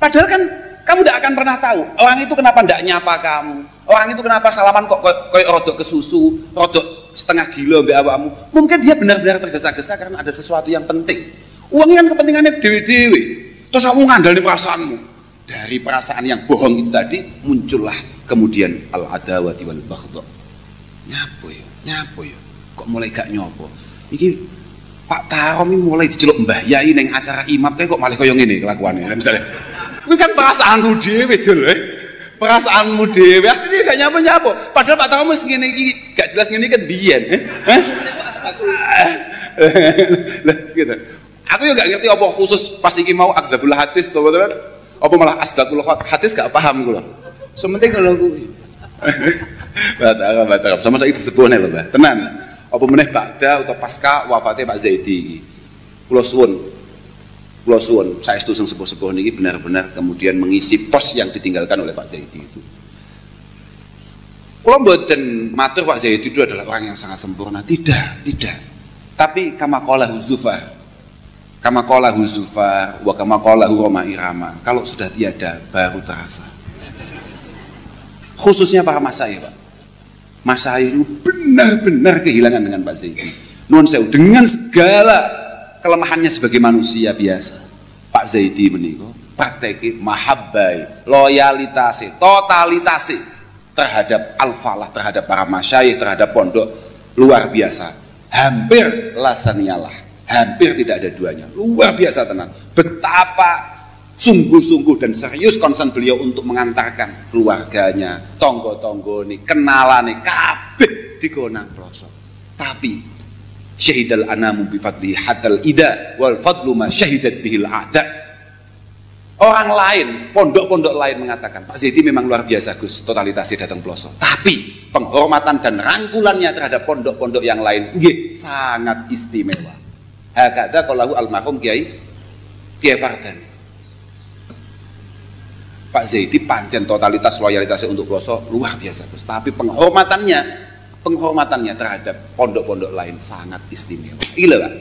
Padahal kan kamu tidak akan pernah tahu orang itu kenapa tidak nyapa kamu, orang itu kenapa salaman kok kayak rodok kesusu, rodok setengah gila mbak awakmu. Mungkin dia benar-benar tergesa-gesa karena ada sesuatu yang penting. Uang kan kepentingannya dewi-dewi, terus kamu ngandalin perasaanmu. Dari perasaan yang bohong itu tadi muncullah kemudian al-adawati wal baghdha. Nyapo ya kok mulai gak nyopo iki Pak Tarom ini mulai diceluk Mbah Yai neng acara imam kayak kok malah koyo ngene kelakuannya misalnya. Itu kan perasaanmu dhewe lho. Perasaanmu dhewe. Asline gak nyapo-nyapo. Padahal Pak Tarom wis ngene iki gak jelas ngene kan biyen. Lah gitu. Aku juga gak ngerti apa khusus pas iki mau akdzabul hadis to betul. Apa malah asdaqul hadis gak paham kula. Sementing kalau kuwi. Batak sama saiki disebutne lho, Mbah. Tenan. Apa meneh ba'da utawa pasca wafate Pak Zaidi iki. Kula suwun saestu sing sepuh-sepuh niki benar-benar kemudian mengisi pos yang ditinggalkan oleh Pak Zaidi itu. Kula mboten matur Pak Zaidi itu adalah orang yang sangat sempurna, tidak. Tapi kama qalahu Zufar wa kama qalahu Roma Irama, kalau sudah tiada baru terasa. Khususnya para masyayikh, Pak. Masyayikh itu benar-benar kehilangan dengan Pak Zaidi. Nuwun sewu dengan segala kelemahannya sebagai manusia biasa. Pak Zaidi menika prakteke mahabbai, loyalitas, totalitas terhadap al-falah, terhadap para masyayikh, terhadap pondok luar biasa. Hampir lasaniyalah, hampir tidak ada duanya. Luar biasa tenan. Betapa sungguh-sungguh dan serius konsen beliau untuk mengantarkan keluarganya, tonggo-tonggo nih, kenalane kabeh digonang ploso. Tapi syahidal anamu bifadli hatal ida wal fadlu ma syahidat bihil a'da. Orang lain, pondok-pondok lain mengatakan Pak Zaidi memang luar biasa Gus, totalitasnya datang ploso. Tapi penghormatan dan rangkulannya terhadap pondok-pondok yang lain nggih sangat istimewa. Hakadza qalahu almarhum Kiai Fardani. Pak Zaidi pancen totalitas loyalitasnya untuk ploso luar biasa Gus, tapi penghormatannya terhadap pondok-pondok lain sangat istimewa. Gila Pak.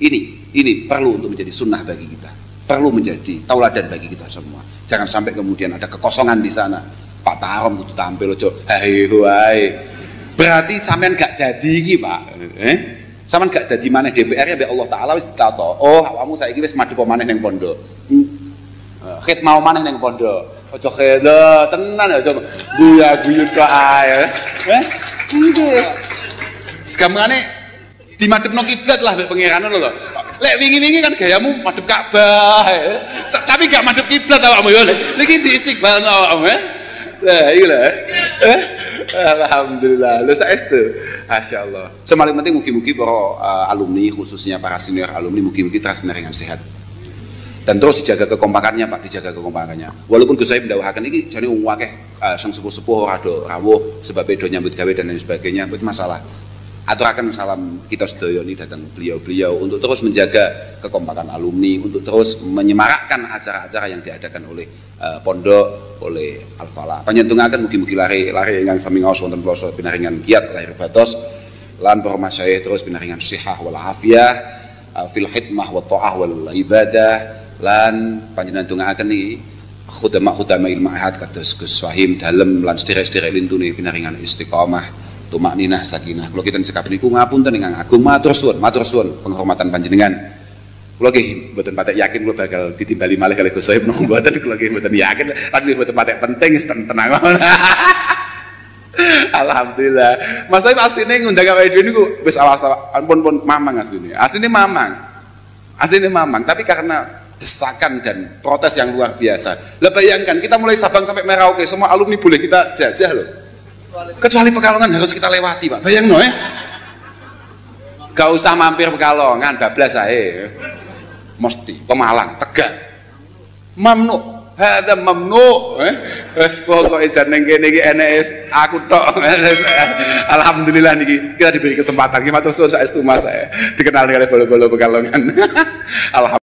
Ini perlu untuk menjadi sunnah bagi kita, perlu menjadi tauladan bagi kita semua. Jangan sampai kemudian ada kekosongan di sana. Pak Tarom kudu tampil ojo hai. Berarti sampean gak dadi iki, Pak. Sampean gak dadi maneh DPR ya be Allah taala wis ditato. Oh, awakmu saiki wis madhep maneh ning pondok. Khid mau maneh ning pondok. Aja kheda tenan aja guyu-guyu tok ae. Nggih. Segamane dimadhepno kiblat lah mek pangeran lho. Lek wingi-wingi kan gayamu madhep Ka'bah. Tapi gak madhep kiblat awakmu yo. Niki di istiqbalno awakmu. Lah iki lho. Alhamdulillah. Lha saestu. Masyaallah. Semaling penting mugi-mugi para alumni khususnya para senior alumni mugi-mugi terus menaringan sehat. Dan terus dijaga kekompakannya Pak, dijaga kekompakannya. Walaupun Gus Sohib ndawuhaken iki jane wong akeh sing sepuh-sepuh ora do rawuh sebab do nyambut gawe dan lain sebagainya, itu masalah aturaken salam kita sedaya ini datang beliau-beliau untuk terus menjaga kekompakan alumni, untuk terus menyemarakkan acara-acara yang diadakan oleh pondok, oleh Al-Falah. Panjenengaken mugi-mugi lare ingkang sami ngaos wonten pelosok pinaringan kiat lahir batos lan para masyayikh terus pinaringan sihah wal afiyah fil hikmah wa ta'ah wal ibadah lan panjenengaken niki khudama ilmu ahad kados Gus Wahim dalem lan sederek-sederek lintune pinaringan istiqomah tumakninah sakinah. Kula kinten cekap niku ngapunten ingkang agung, matur suwun penghormatan panjenengan. Kula nggih mboten patek yakin kula bakal ditimbali malih kalih Gus Sohib napa mboten, kula nggih mboten yakin, lan nggih mboten patek penting tenang. Alhamdulillah. Mas Sohib asline ngundang awake dhewe niku wis ampun mamang asline. Asline mamang, tapi karena desakan dan protes yang luar biasa. Lah bayangkan kita mulai Sabang sampai Merauke semua alumni boleh kita jajah loh. Kecuali Pekalongan harus kita lewati, Pak. Bayang no ya. Gak usah mampir Pekalongan, bablas ae. Mesti Pemalang, Tegal. Mamnu, hadza mamnu. Wes pokoke jan ning kene iki enek aku tok. Alhamdulillah niki kita diberi kesempatan. Ki matur suwun saestu Mas saya. Dikenal oleh bolo-bolo Pekalongan. Alhamdulillah.